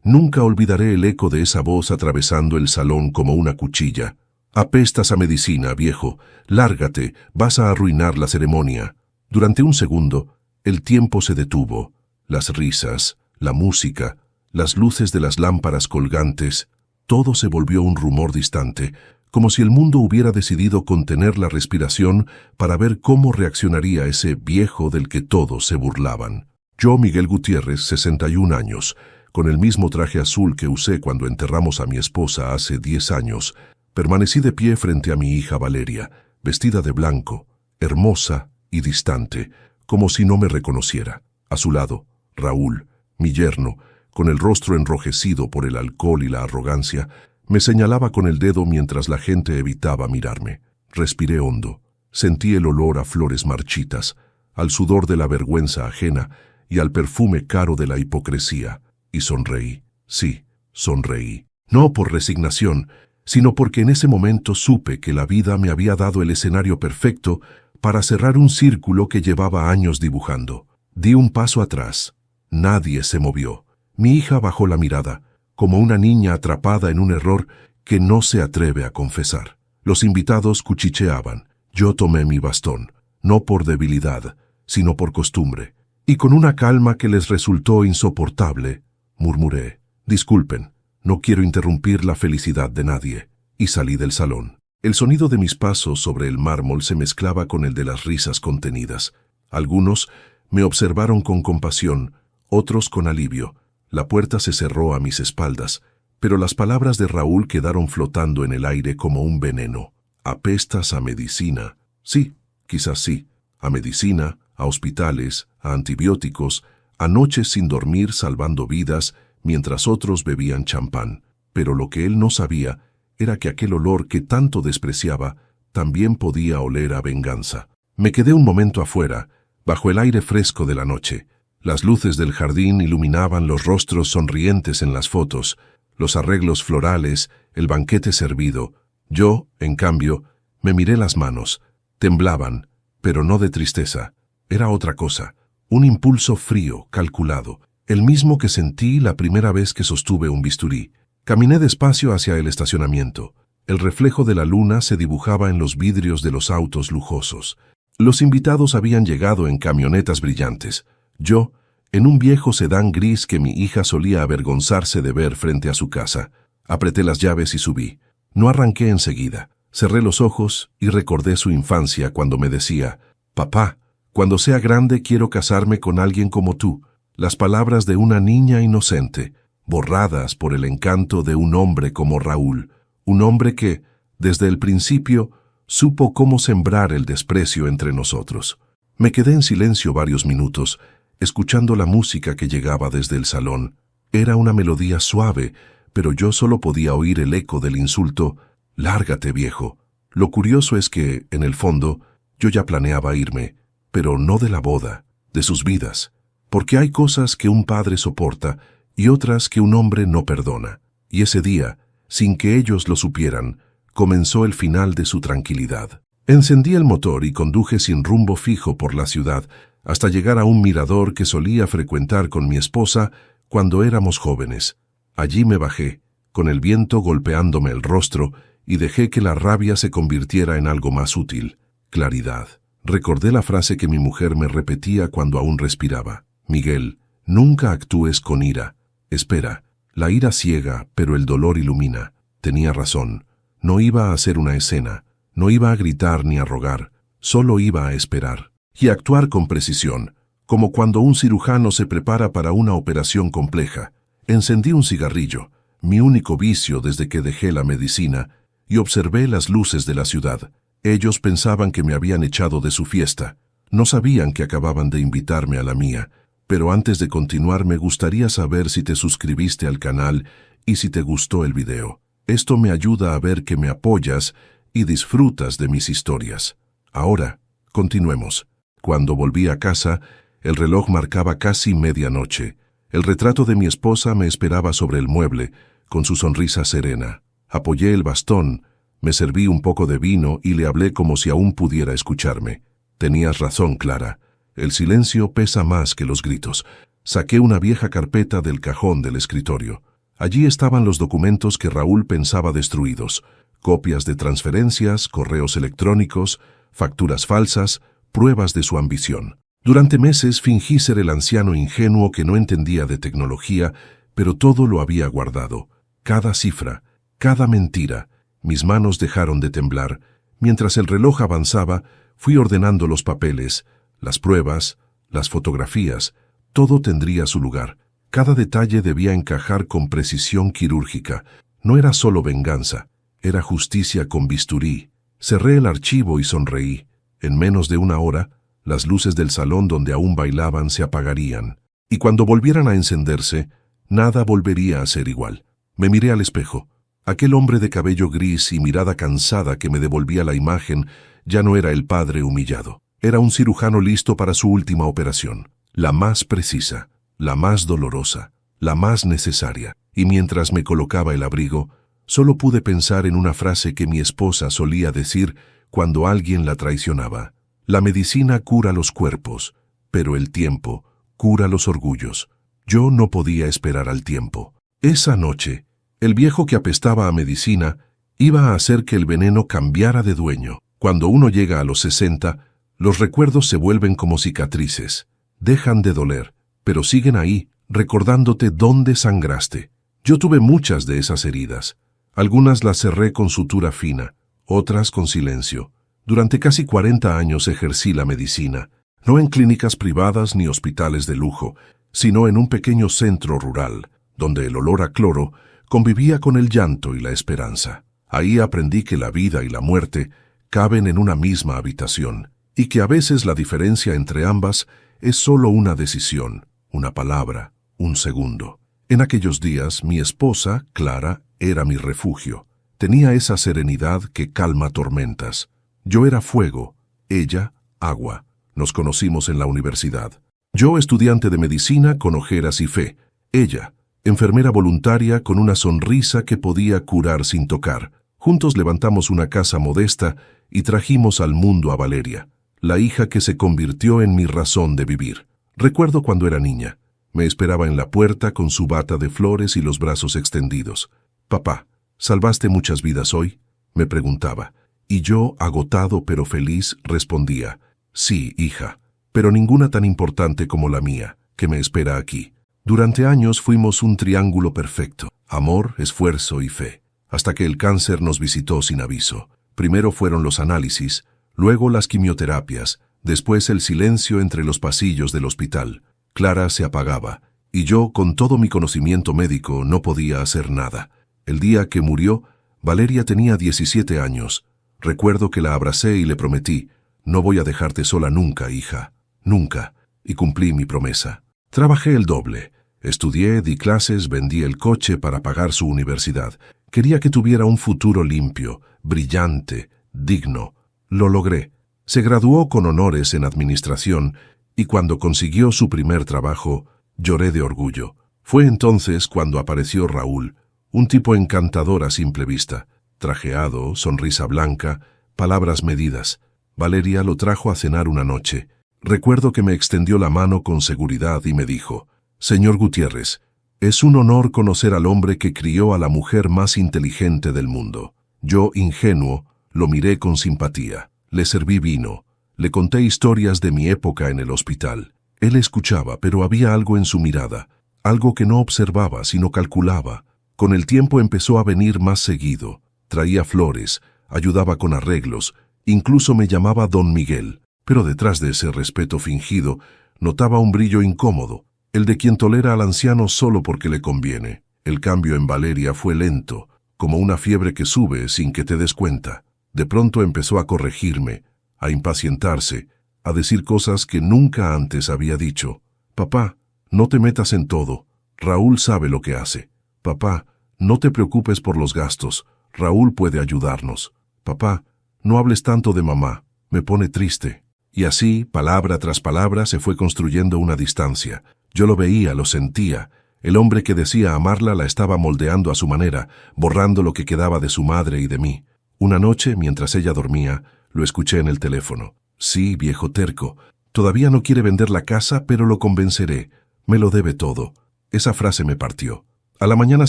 Nunca olvidaré el eco de esa voz atravesando el salón como una cuchilla. «Apestas a medicina, viejo. Lárgate, vas a arruinar la ceremonia». Durante un segundo, el tiempo se detuvo. Las risas, la música, las luces de las lámparas colgantes, todo se volvió un rumor distante, como si el mundo hubiera decidido contener la respiración para ver cómo reaccionaría ese viejo del que todos se burlaban. Yo, Miguel Gutiérrez, 61 años, con el mismo traje azul que usé cuando enterramos a mi esposa hace 10 años, permanecí de pie frente a mi hija Valeria, vestida de blanco, hermosa y distante, como si no me reconociera. A su lado, Raúl, mi yerno, con el rostro enrojecido por el alcohol y la arrogancia, me señalaba con el dedo mientras la gente evitaba mirarme. Respiré hondo, sentí el olor a flores marchitas, al sudor de la vergüenza ajena y al perfume caro de la hipocresía, y sonreí. Sí, sonreí. No por resignación, sino porque en ese momento supe que la vida me había dado el escenario perfecto para cerrar un círculo que llevaba años dibujando. Di un paso atrás. Nadie se movió. Mi hija bajó la mirada, como una niña atrapada en un error que no se atreve a confesar. Los invitados cuchicheaban. Yo tomé mi bastón, no por debilidad, sino por costumbre, y con una calma que les resultó insoportable, murmuré: «Disculpen, no quiero interrumpir la felicidad de nadie», y salí del salón. El sonido de mis pasos sobre el mármol se mezclaba con el de las risas contenidas. Algunos me observaron con compasión, otros con alivio. La puerta se cerró a mis espaldas, pero las palabras de Raúl quedaron flotando en el aire como un veneno. «Apestas a medicina». Sí, quizás sí. A medicina, a hospitales, a antibióticos, a noches sin dormir salvando vidas mientras otros bebían champán. Pero lo que él no sabía era que aquel olor que tanto despreciaba también podía oler a venganza. Me quedé un momento afuera, bajo el aire fresco de la noche. Las luces del jardín iluminaban los rostros sonrientes en las fotos, los arreglos florales, el banquete servido. Yo, en cambio, me miré las manos. Temblaban, pero no de tristeza. Era otra cosa, un impulso frío, calculado, el mismo que sentí la primera vez que sostuve un bisturí. Caminé despacio hacia el estacionamiento. El reflejo de la luna se dibujaba en los vidrios de los autos lujosos. Los invitados habían llegado en camionetas brillantes. Yo, en un viejo sedán gris que mi hija solía avergonzarse de ver frente a su casa. Apreté las llaves y subí. No arranqué enseguida. Cerré los ojos y recordé su infancia cuando me decía: «Papá, cuando sea grande quiero casarme con alguien como tú». Las palabras de una niña inocente, borradas por el encanto de un hombre como Raúl. Un hombre que, desde el principio, supo cómo sembrar el desprecio entre nosotros. Me quedé en silencio varios minutos, escuchando la música que llegaba desde el salón. Era una melodía suave, pero yo solo podía oír el eco del insulto: «Lárgate, viejo». Lo curioso es que, en el fondo, yo ya planeaba irme, pero no de la boda, de sus vidas, porque hay cosas que un padre soporta y otras que un hombre no perdona. Y ese día, sin que ellos lo supieran, comenzó el final de su tranquilidad. Encendí el motor y conduje sin rumbo fijo por la ciudad, hasta llegar a un mirador que solía frecuentar con mi esposa cuando éramos jóvenes. Allí me bajé, con el viento golpeándome el rostro, y dejé que la rabia se convirtiera en algo más útil: claridad. Recordé la frase que mi mujer me repetía cuando aún respiraba: «Miguel, nunca actúes con ira. Espera, la ira ciega, pero el dolor ilumina». Tenía razón. No iba a hacer una escena, no iba a gritar ni a rogar, solo iba a esperar. Y actuar con precisión, como cuando un cirujano se prepara para una operación compleja. Encendí un cigarrillo, mi único vicio desde que dejé la medicina, y observé las luces de la ciudad. Ellos pensaban que me habían echado de su fiesta. No sabían que acababan de invitarme a la mía. Pero antes de continuar me gustaría saber si te suscribiste al canal y si te gustó el video. Esto me ayuda a ver que me apoyas y disfrutas de mis historias. Ahora, continuemos. Cuando volví a casa, el reloj marcaba casi medianoche. El retrato de mi esposa me esperaba sobre el mueble, con su sonrisa serena. Apoyé el bastón, me serví un poco de vino y le hablé como si aún pudiera escucharme. Tenías razón, Clara. El silencio pesa más que los gritos. Saqué una vieja carpeta del cajón del escritorio. Allí estaban los documentos que Raúl pensaba destruidos, copias de transferencias, correos electrónicos, facturas falsas, pruebas de su ambición. Durante meses fingí ser el anciano ingenuo que no entendía de tecnología, pero todo lo había guardado. Cada cifra, cada mentira. Mis manos dejaron de temblar. Mientras el reloj avanzaba, fui ordenando los papeles, las pruebas, las fotografías. Todo tendría su lugar. Cada detalle debía encajar con precisión quirúrgica. No era solo venganza, era justicia con bisturí. Cerré el archivo y sonreí. En menos de una hora, las luces del salón donde aún bailaban se apagarían. Y cuando volvieran a encenderse, nada volvería a ser igual. Me miré al espejo. Aquel hombre de cabello gris y mirada cansada que me devolvía la imagen ya no era el padre humillado. Era un cirujano listo para su última operación, la más precisa, la más dolorosa, la más necesaria. Y mientras me colocaba el abrigo, solo pude pensar en una frase que mi esposa solía decir cuando alguien la traicionaba. La medicina cura los cuerpos, pero el tiempo cura los orgullos. Yo no podía esperar al tiempo. Esa noche, el viejo que apestaba a medicina iba a hacer que el veneno cambiara de dueño. Cuando uno llega a los 60, los recuerdos se vuelven como cicatrices. Dejan de doler, pero siguen ahí, recordándote dónde sangraste. Yo tuve muchas de esas heridas. Algunas las cerré con sutura fina, otras con silencio. Durante casi 40 años ejercí la medicina, no en clínicas privadas ni hospitales de lujo, sino en un pequeño centro rural, donde el olor a cloro convivía con el llanto y la esperanza. Ahí aprendí que la vida y la muerte caben en una misma habitación, y que a veces la diferencia entre ambas es solo una decisión, una palabra, un segundo. En aquellos días, mi esposa, Clara, era mi refugio. Tenía esa serenidad que calma tormentas. Yo era fuego, ella, agua. Nos conocimos en la universidad. Yo, estudiante de medicina con ojeras y fe. Ella, enfermera voluntaria con una sonrisa que podía curar sin tocar. Juntos levantamos una casa modesta y trajimos al mundo a Valeria, la hija que se convirtió en mi razón de vivir. Recuerdo cuando era niña. Me esperaba en la puerta con su bata de flores y los brazos extendidos. «Papá, ¿salvaste muchas vidas hoy?», me preguntaba. Y yo, agotado pero feliz, respondía: «Sí, hija, pero ninguna tan importante como la mía, que me espera aquí». Durante años fuimos un triángulo perfecto: amor, esfuerzo y fe, hasta que el cáncer nos visitó sin aviso. Primero fueron los análisis, luego las quimioterapias, después el silencio entre los pasillos del hospital. Clara se apagaba, y yo, con todo mi conocimiento médico, no podía hacer nada. El día que murió, Valeria tenía 17 años. Recuerdo que la abracé y le prometí: «No voy a dejarte sola nunca, hija, nunca», y cumplí mi promesa. Trabajé el doble. Estudié, di clases, vendí el coche para pagar su universidad. Quería que tuviera un futuro limpio, brillante, digno. Lo logré. Se graduó con honores en administración y cuando consiguió su primer trabajo, lloré de orgullo. Fue entonces cuando apareció Raúl, un tipo encantador a simple vista. Trajeado, sonrisa blanca, palabras medidas. Valeria lo trajo a cenar una noche. Recuerdo que me extendió la mano con seguridad y me dijo: «Señor Gutiérrez, es un honor conocer al hombre que crió a la mujer más inteligente del mundo». Yo, ingenuo, lo miré con simpatía. Le serví vino. Le conté historias de mi época en el hospital. Él escuchaba, pero había algo en su mirada, algo que no observaba, sino calculaba. Con el tiempo empezó a venir más seguido. Traía flores, ayudaba con arreglos, incluso me llamaba Don Miguel. Pero detrás de ese respeto fingido, notaba un brillo incómodo, el de quien tolera al anciano solo porque le conviene. El cambio en Valeria fue lento, como una fiebre que sube sin que te des cuenta. De pronto empezó a corregirme, a impacientarse, a decir cosas que nunca antes había dicho. «Papá, no te metas en todo. Raúl sabe lo que hace. Papá, no te preocupes por los gastos. Raúl puede ayudarnos. Papá, no hables tanto de mamá. Me pone triste». Y así, palabra tras palabra, se fue construyendo una distancia. Yo lo veía, lo sentía. El hombre que decía amarla la estaba moldeando a su manera, borrando lo que quedaba de su madre y de mí. Una noche, mientras ella dormía, lo escuché en el teléfono. «Sí, viejo terco. Todavía no quiere vender la casa, pero lo convenceré. Me lo debe todo». Esa frase me partió. A la mañana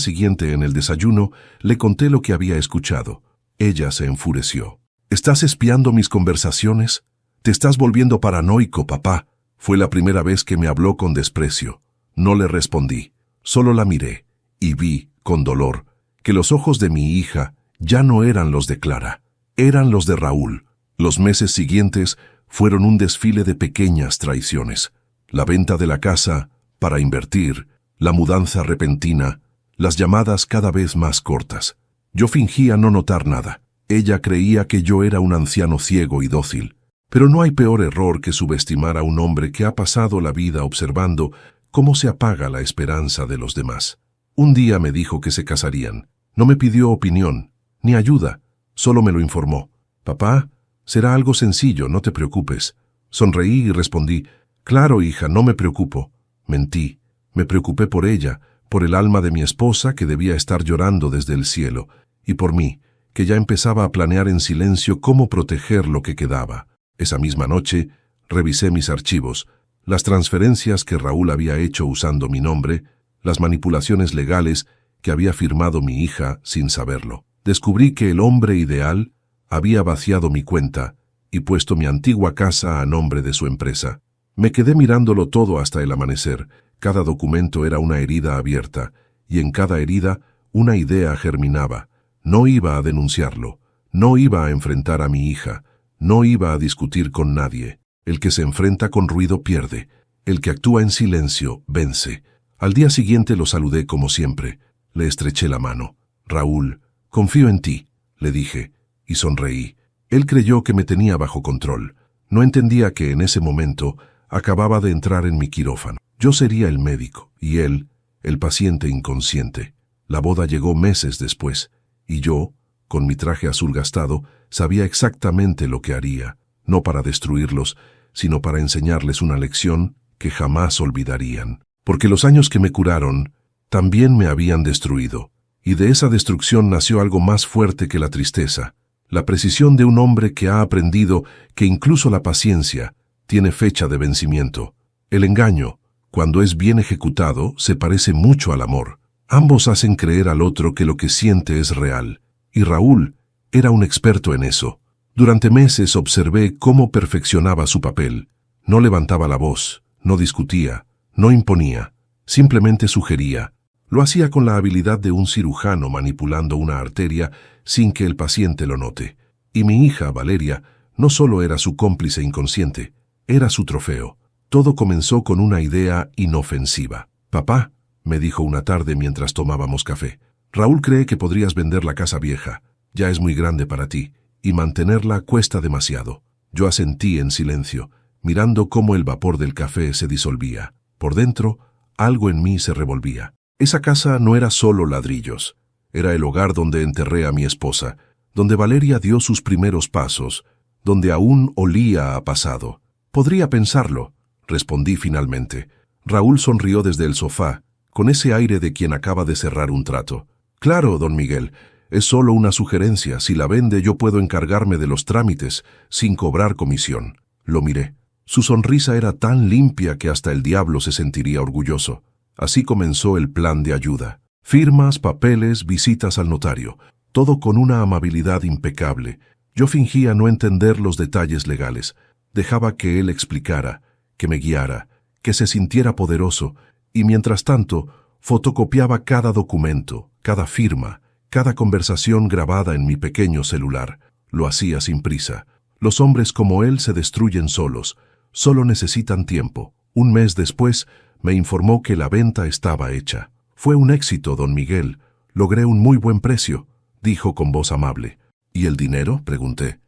siguiente, en el desayuno, le conté lo que había escuchado. Ella se enfureció. ¿Estás espiando mis conversaciones? Te estás volviendo paranoico, papá. Fue la primera vez que me habló con desprecio. No le respondí. Solo la miré y vi, con dolor, que los ojos de mi hija ya no eran los de Clara, eran los de Raúl. Los meses siguientes fueron un desfile de pequeñas traiciones. La venta de la casa para invertir, la mudanza repentina, las llamadas cada vez más cortas. Yo fingía no notar nada. Ella creía que yo era un anciano ciego y dócil. Pero no hay peor error que subestimar a un hombre que ha pasado la vida observando cómo se apaga la esperanza de los demás. Un día me dijo que se casarían. No me pidió opinión, ni ayuda, solo me lo informó. Papá, será algo sencillo, no te preocupes. Sonreí y respondí, claro, hija, no me preocupo. Mentí, me preocupé por ella, por el alma de mi esposa que debía estar llorando desde el cielo, y por mí, que ya empezaba a planear en silencio cómo proteger lo que quedaba. Esa misma noche, revisé mis archivos, las transferencias que Raúl había hecho usando mi nombre, las manipulaciones legales que había firmado mi hija sin saberlo. Descubrí que el hombre ideal había vaciado mi cuenta y puesto mi antigua casa a nombre de su empresa. Me quedé mirándolo todo hasta el amanecer. Cada documento era una herida abierta, y en cada herida una idea germinaba. No iba a denunciarlo, no iba a enfrentar a mi hija, no iba a discutir con nadie. El que se enfrenta con ruido pierde, el que actúa en silencio vence. Al día siguiente lo saludé como siempre. Le estreché la mano. Raúl, confío en ti, le dije, y sonreí. Él creyó que me tenía bajo control. No entendía que en ese momento acababa de entrar en mi quirófano. Yo sería el médico, y él, el paciente inconsciente. La boda llegó meses después, y yo, con mi traje azul gastado, sabía exactamente lo que haría, no para destruirlos, sino para enseñarles una lección que jamás olvidarían. Porque los años que me curaron también me habían destruido, y de esa destrucción nació algo más fuerte que la tristeza, la precisión de un hombre que ha aprendido que incluso la paciencia tiene fecha de vencimiento. El engaño, cuando es bien ejecutado, se parece mucho al amor. Ambos hacen creer al otro que lo que siente es real, y Raúl era un experto en eso. Durante meses observé cómo perfeccionaba su papel. No levantaba la voz, no discutía, no imponía, simplemente sugería. Lo hacía con la habilidad de un cirujano manipulando una arteria sin que el paciente lo note. Y mi hija, Valeria, no solo era su cómplice inconsciente, era su trofeo. Todo comenzó con una idea inofensiva. Papá, me dijo una tarde mientras tomábamos café, Raúl cree que podrías vender la casa vieja. Ya es muy grande para ti, y mantenerla cuesta demasiado. Yo asentí en silencio, mirando cómo el vapor del café se disolvía. Por dentro, algo en mí se revolvía. Esa casa no era solo ladrillos. Era el hogar donde enterré a mi esposa, donde Valeria dio sus primeros pasos, donde aún olía a pasado. Podría pensarlo, respondí finalmente. Raúl sonrió desde el sofá, con ese aire de quien acaba de cerrar un trato. Claro, don Miguel, es solo una sugerencia. Si la vende, yo puedo encargarme de los trámites, sin cobrar comisión. Lo miré. Su sonrisa era tan limpia que hasta el diablo se sentiría orgulloso. Así comenzó el plan de ayuda. Firmas, papeles, visitas al notario, todo con una amabilidad impecable. Yo fingía no entender los detalles legales. Dejaba que él explicara, que me guiara, que se sintiera poderoso, y mientras tanto, fotocopiaba cada documento, cada firma, cada conversación grabada en mi pequeño celular. Lo hacía sin prisa. Los hombres como él se destruyen solos, solo necesitan tiempo. Un mes después, me informó que la venta estaba hecha. Fue un éxito, don Miguel. Logré un muy buen precio, dijo con voz amable. ¿Y el dinero?, pregunté.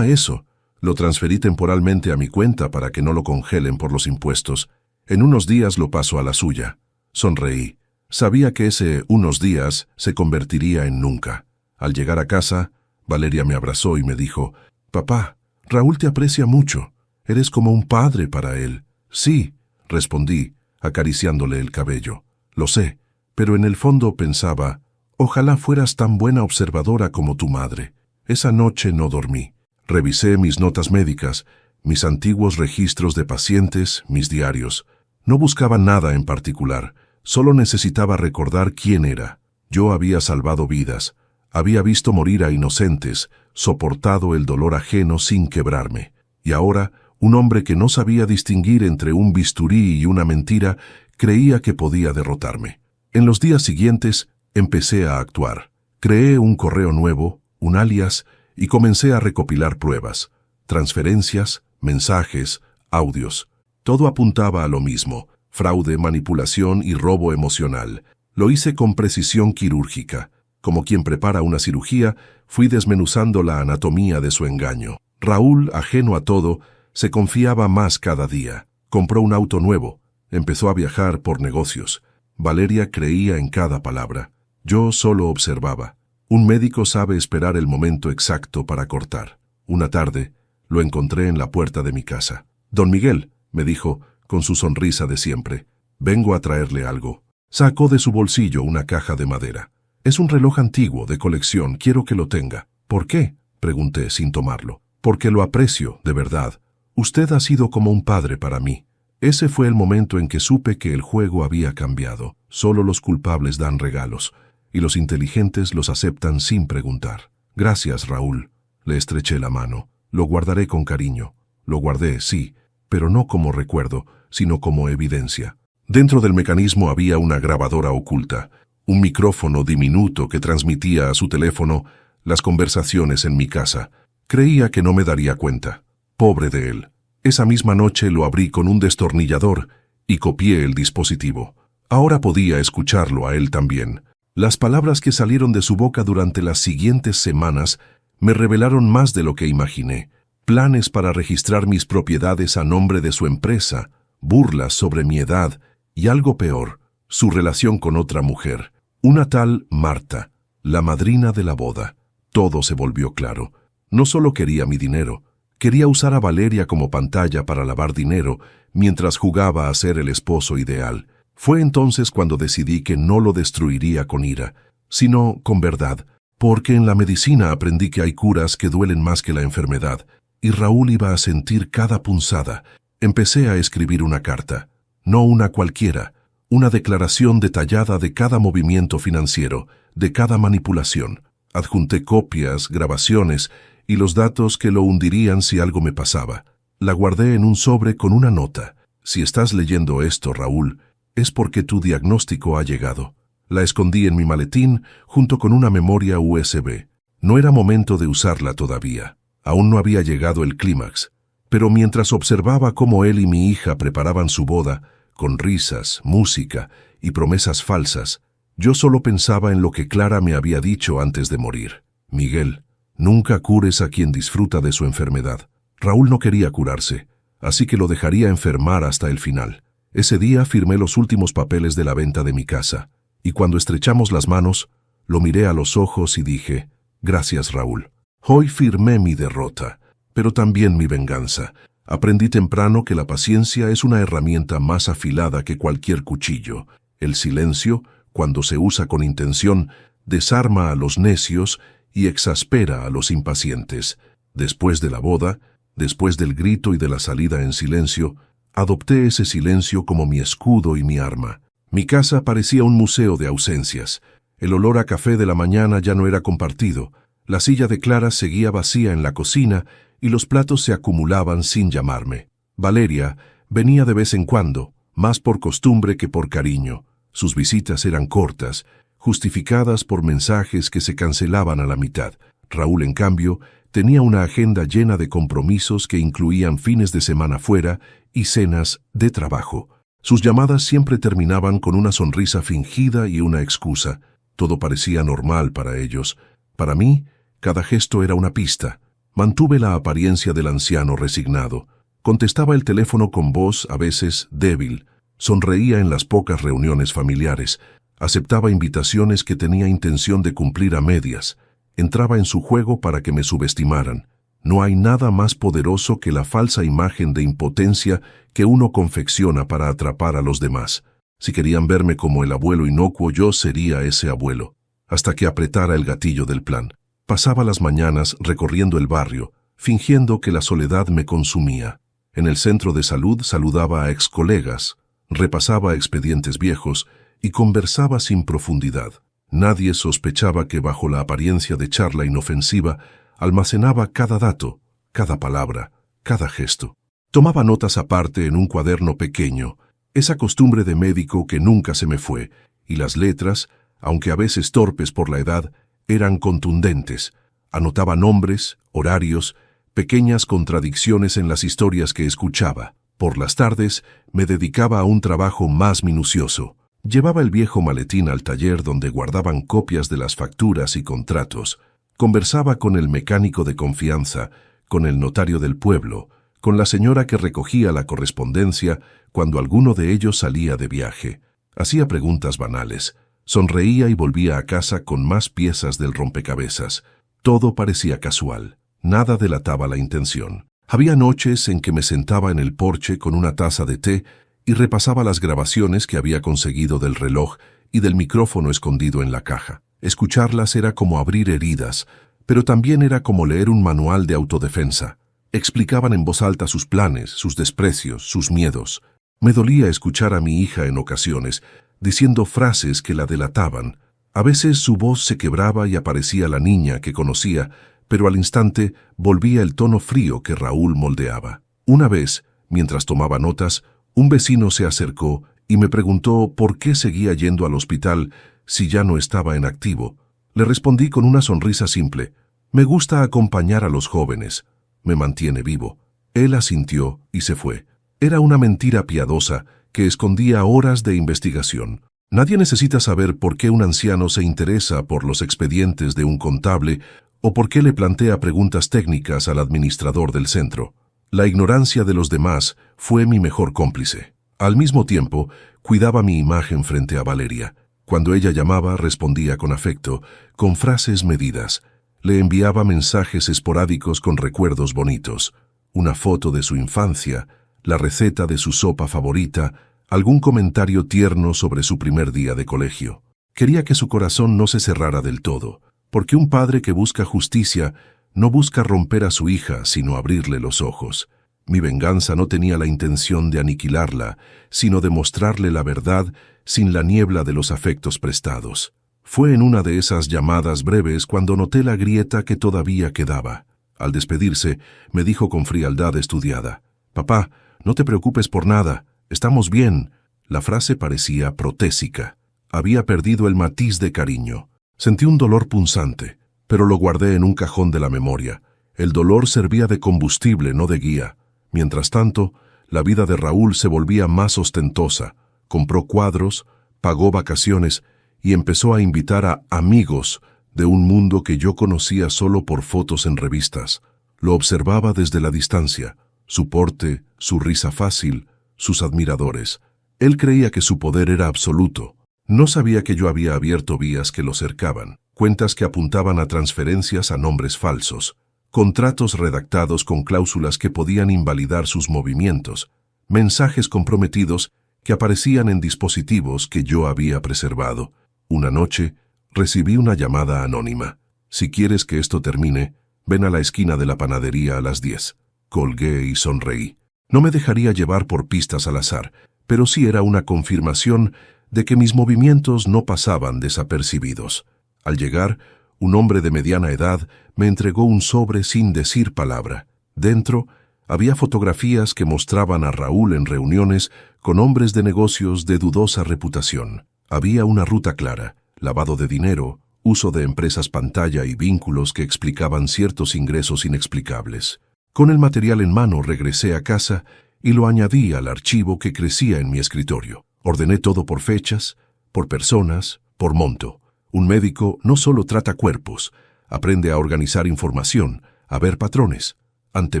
Eso. Lo transferí temporalmente a mi cuenta para que no lo congelen por los impuestos. En unos días lo paso a la suya. Sonreí. Sabía que ese unos días se convertiría en nunca. Al llegar a casa, Valeria me abrazó y me dijo, «Papá, Raúl te aprecia mucho. Eres como un padre para él». «Sí», respondí, acariciándole el cabello. «Lo sé, pero en el fondo pensaba, ojalá fueras tan buena observadora como tu madre». Esa noche no dormí. Revisé mis notas médicas, mis antiguos registros de pacientes, mis diarios. No buscaba nada en particular, Solo necesitaba recordar quién era. Yo había salvado vidas, había visto morir a inocentes, soportado el dolor ajeno sin quebrarme. Y ahora, un hombre que no sabía distinguir entre un bisturí y una mentira, creía que podía derrotarme. En los días siguientes, empecé a actuar. Creé un correo nuevo, un alias, y comencé a recopilar pruebas, transferencias, mensajes, audios. Todo apuntaba a lo mismo: fraude, manipulación y robo emocional. Lo hice con precisión quirúrgica. Como quien prepara una cirugía, fui desmenuzando la anatomía de su engaño. Raúl, ajeno a todo, se confiaba más cada día. Compró un auto nuevo. Empezó a viajar por negocios. Valeria creía en cada palabra. Yo solo observaba. Un médico sabe esperar el momento exacto para cortar. Una tarde, lo encontré en la puerta de mi casa. «Don Miguel», me dijo, con su sonrisa de siempre, «vengo a traerle algo». Sacó de su bolsillo una caja de madera. «Es un reloj antiguo, de colección, quiero que lo tenga». «¿Por qué?», pregunté sin tomarlo. «Porque lo aprecio, de verdad. Usted ha sido como un padre para mí». Ese fue el momento en que supe que el juego había cambiado. Solo los culpables dan regalos, y los inteligentes los aceptan sin preguntar. «Gracias, Raúl». Le estreché la mano. «Lo guardaré con cariño». Lo guardé, sí, pero no como recuerdo, sino como evidencia. Dentro del mecanismo había una grabadora oculta, un micrófono diminuto que transmitía a su teléfono las conversaciones en mi casa. Creía que no me daría cuenta. Pobre de él. Esa misma noche lo abrí con un destornillador y copié el dispositivo. Ahora podía escucharlo a él también. Las palabras que salieron de su boca durante las siguientes semanas me revelaron más de lo que imaginé. Planes para registrar mis propiedades a nombre de su empresa, burlas sobre mi edad y algo peor, su relación con otra mujer. Una tal Marta, la madrina de la boda. Todo se volvió claro. No solo quería mi dinero, quería usar a Valeria como pantalla para lavar dinero mientras jugaba a ser el esposo ideal. Fue entonces cuando decidí que no lo destruiría con ira, sino con verdad, porque en la medicina aprendí que hay curas que duelen más que la enfermedad, y Raúl iba a sentir cada punzada. Empecé a escribir una carta, no una cualquiera, una declaración detallada de cada movimiento financiero, de cada manipulación. Adjunté copias, grabaciones y los datos que lo hundirían si algo me pasaba. La guardé en un sobre con una nota. «Si estás leyendo esto, Raúl, es porque tu diagnóstico ha llegado». La escondí en mi maletín junto con una memoria USB. No era momento de usarla todavía. Aún no había llegado el clímax. Pero mientras observaba cómo él y mi hija preparaban su boda, con risas, música y promesas falsas, yo solo pensaba en lo que Clara me había dicho antes de morir. «Miguel, nunca cures a quien disfruta de su enfermedad». Raúl no quería curarse, así que lo dejaría enfermar hasta el final. Ese día firmé los últimos papeles de la venta de mi casa, y cuando estrechamos las manos, lo miré a los ojos y dije: «Gracias, Raúl». Hoy firmé mi derrota, pero también mi venganza. Aprendí temprano que la paciencia es una herramienta más afilada que cualquier cuchillo. El silencio, cuando se usa con intención, desarma a los necios y exaspera a los impacientes. Después de la boda, después del grito y de la salida en silencio, adopté ese silencio como mi escudo y mi arma. Mi casa parecía un museo de ausencias. El olor a café de la mañana ya no era compartido. La silla de Clara seguía vacía en la cocina y los platos se acumulaban sin llamarme. Valeria venía de vez en cuando, más por costumbre que por cariño. Sus visitas eran cortas, justificadas por mensajes que se cancelaban a la mitad. Raúl, en cambio, tenía una agenda llena de compromisos que incluían fines de semana fuera y cenas de trabajo. Sus llamadas siempre terminaban con una sonrisa fingida y una excusa. Todo parecía normal para ellos. Para mí, cada gesto era una pista. Mantuve la apariencia del anciano resignado. Contestaba el teléfono con voz a veces débil. Sonreía en las pocas reuniones familiares. Aceptaba invitaciones que tenía intención de cumplir a medias. Entraba en su juego para que me subestimaran. No hay nada más poderoso que la falsa imagen de impotencia que uno confecciona para atrapar a los demás. Si querían verme como el abuelo inocuo, yo sería ese abuelo, hasta que apretara el gatillo del plan. Pasaba las mañanas recorriendo el barrio, fingiendo que la soledad me consumía. En el centro de salud saludaba a excolegas, repasaba expedientes viejos y conversaba sin profundidad. Nadie sospechaba que bajo la apariencia de charla inofensiva almacenaba cada dato, cada palabra, cada gesto. Tomaba notas aparte en un cuaderno pequeño, esa costumbre de médico que nunca se me fue, y las letras, aunque a veces torpes por la edad, eran contundentes. Anotaba nombres, horarios, pequeñas contradicciones en las historias que escuchaba. Por las tardes me dedicaba a un trabajo más minucioso. Llevaba el viejo maletín al taller donde guardaban copias de las facturas y contratos. Conversaba con el mecánico de confianza, con el notario del pueblo, con la señora que recogía la correspondencia cuando alguno de ellos salía de viaje. Hacía preguntas banales. Sonreía y volvía a casa con más piezas del rompecabezas. Todo parecía casual. Nada delataba la intención. Había noches en que me sentaba en el porche con una taza de té y repasaba las grabaciones que había conseguido del reloj y del micrófono escondido en la caja. Escucharlas era como abrir heridas, pero también era como leer un manual de autodefensa. Explicaban en voz alta sus planes, sus desprecios, sus miedos. Me dolía escuchar a mi hija en ocasiones, diciendo frases que la delataban. A veces su voz se quebraba y aparecía la niña que conocía, pero al instante volvía el tono frío que Raúl moldeaba. Una vez, mientras tomaba notas, un vecino se acercó y me preguntó por qué seguía yendo al hospital si ya no estaba en activo. Le respondí con una sonrisa simple: «Me gusta acompañar a los jóvenes. Me mantiene vivo». Él asintió y se fue. Era una mentira piadosa que escondía horas de investigación. Nadie necesita saber por qué un anciano se interesa por los expedientes de un contable o por qué le plantea preguntas técnicas al administrador del centro. La ignorancia de los demás fue mi mejor cómplice. Al mismo tiempo, cuidaba mi imagen frente a Valeria. Cuando ella llamaba, respondía con afecto, con frases medidas. Le enviaba mensajes esporádicos con recuerdos bonitos, una foto de su infancia, la receta de su sopa favorita, algún comentario tierno sobre su primer día de colegio. Quería que su corazón no se cerrara del todo, porque un padre que busca justicia no busca romper a su hija, sino abrirle los ojos. Mi venganza no tenía la intención de aniquilarla, sino de mostrarle la verdad sin la niebla de los afectos prestados. Fue en una de esas llamadas breves cuando noté la grieta que todavía quedaba. Al despedirse, me dijo con frialdad estudiada: «Papá, no te preocupes por nada, estamos bien». La frase parecía protésica. Había perdido el matiz de cariño. Sentí un dolor punzante, pero lo guardé en un cajón de la memoria. El dolor servía de combustible, no de guía. Mientras tanto, la vida de Raúl se volvía más ostentosa. Compró cuadros, pagó vacaciones y empezó a invitar a amigos de un mundo que yo conocía solo por fotos en revistas. Lo observaba desde la distancia, su porte, su risa fácil, sus admiradores. Él creía que su poder era absoluto. No sabía que yo había abierto vías que lo cercaban, cuentas que apuntaban a transferencias a nombres falsos, contratos redactados con cláusulas que podían invalidar sus movimientos, mensajes comprometidos que aparecían en dispositivos que yo había preservado. Una noche, recibí una llamada anónima. «Si quieres que esto termine, ven a la esquina de la panadería a las 10». Colgué y sonreí. No me dejaría llevar por pistas al azar, pero sí era una confirmación de que mis movimientos no pasaban desapercibidos. Al llegar, un hombre de mediana edad me entregó un sobre sin decir palabra. Dentro había fotografías que mostraban a Raúl en reuniones con hombres de negocios de dudosa reputación. Había una ruta clara: lavado de dinero, uso de empresas pantalla y vínculos que explicaban ciertos ingresos inexplicables. Con el material en mano regresé a casa y lo añadí al archivo que crecía en mi escritorio. Ordené todo por fechas, por personas, por monto. Un médico no solo trata cuerpos, aprende a organizar información, a ver patrones. Ante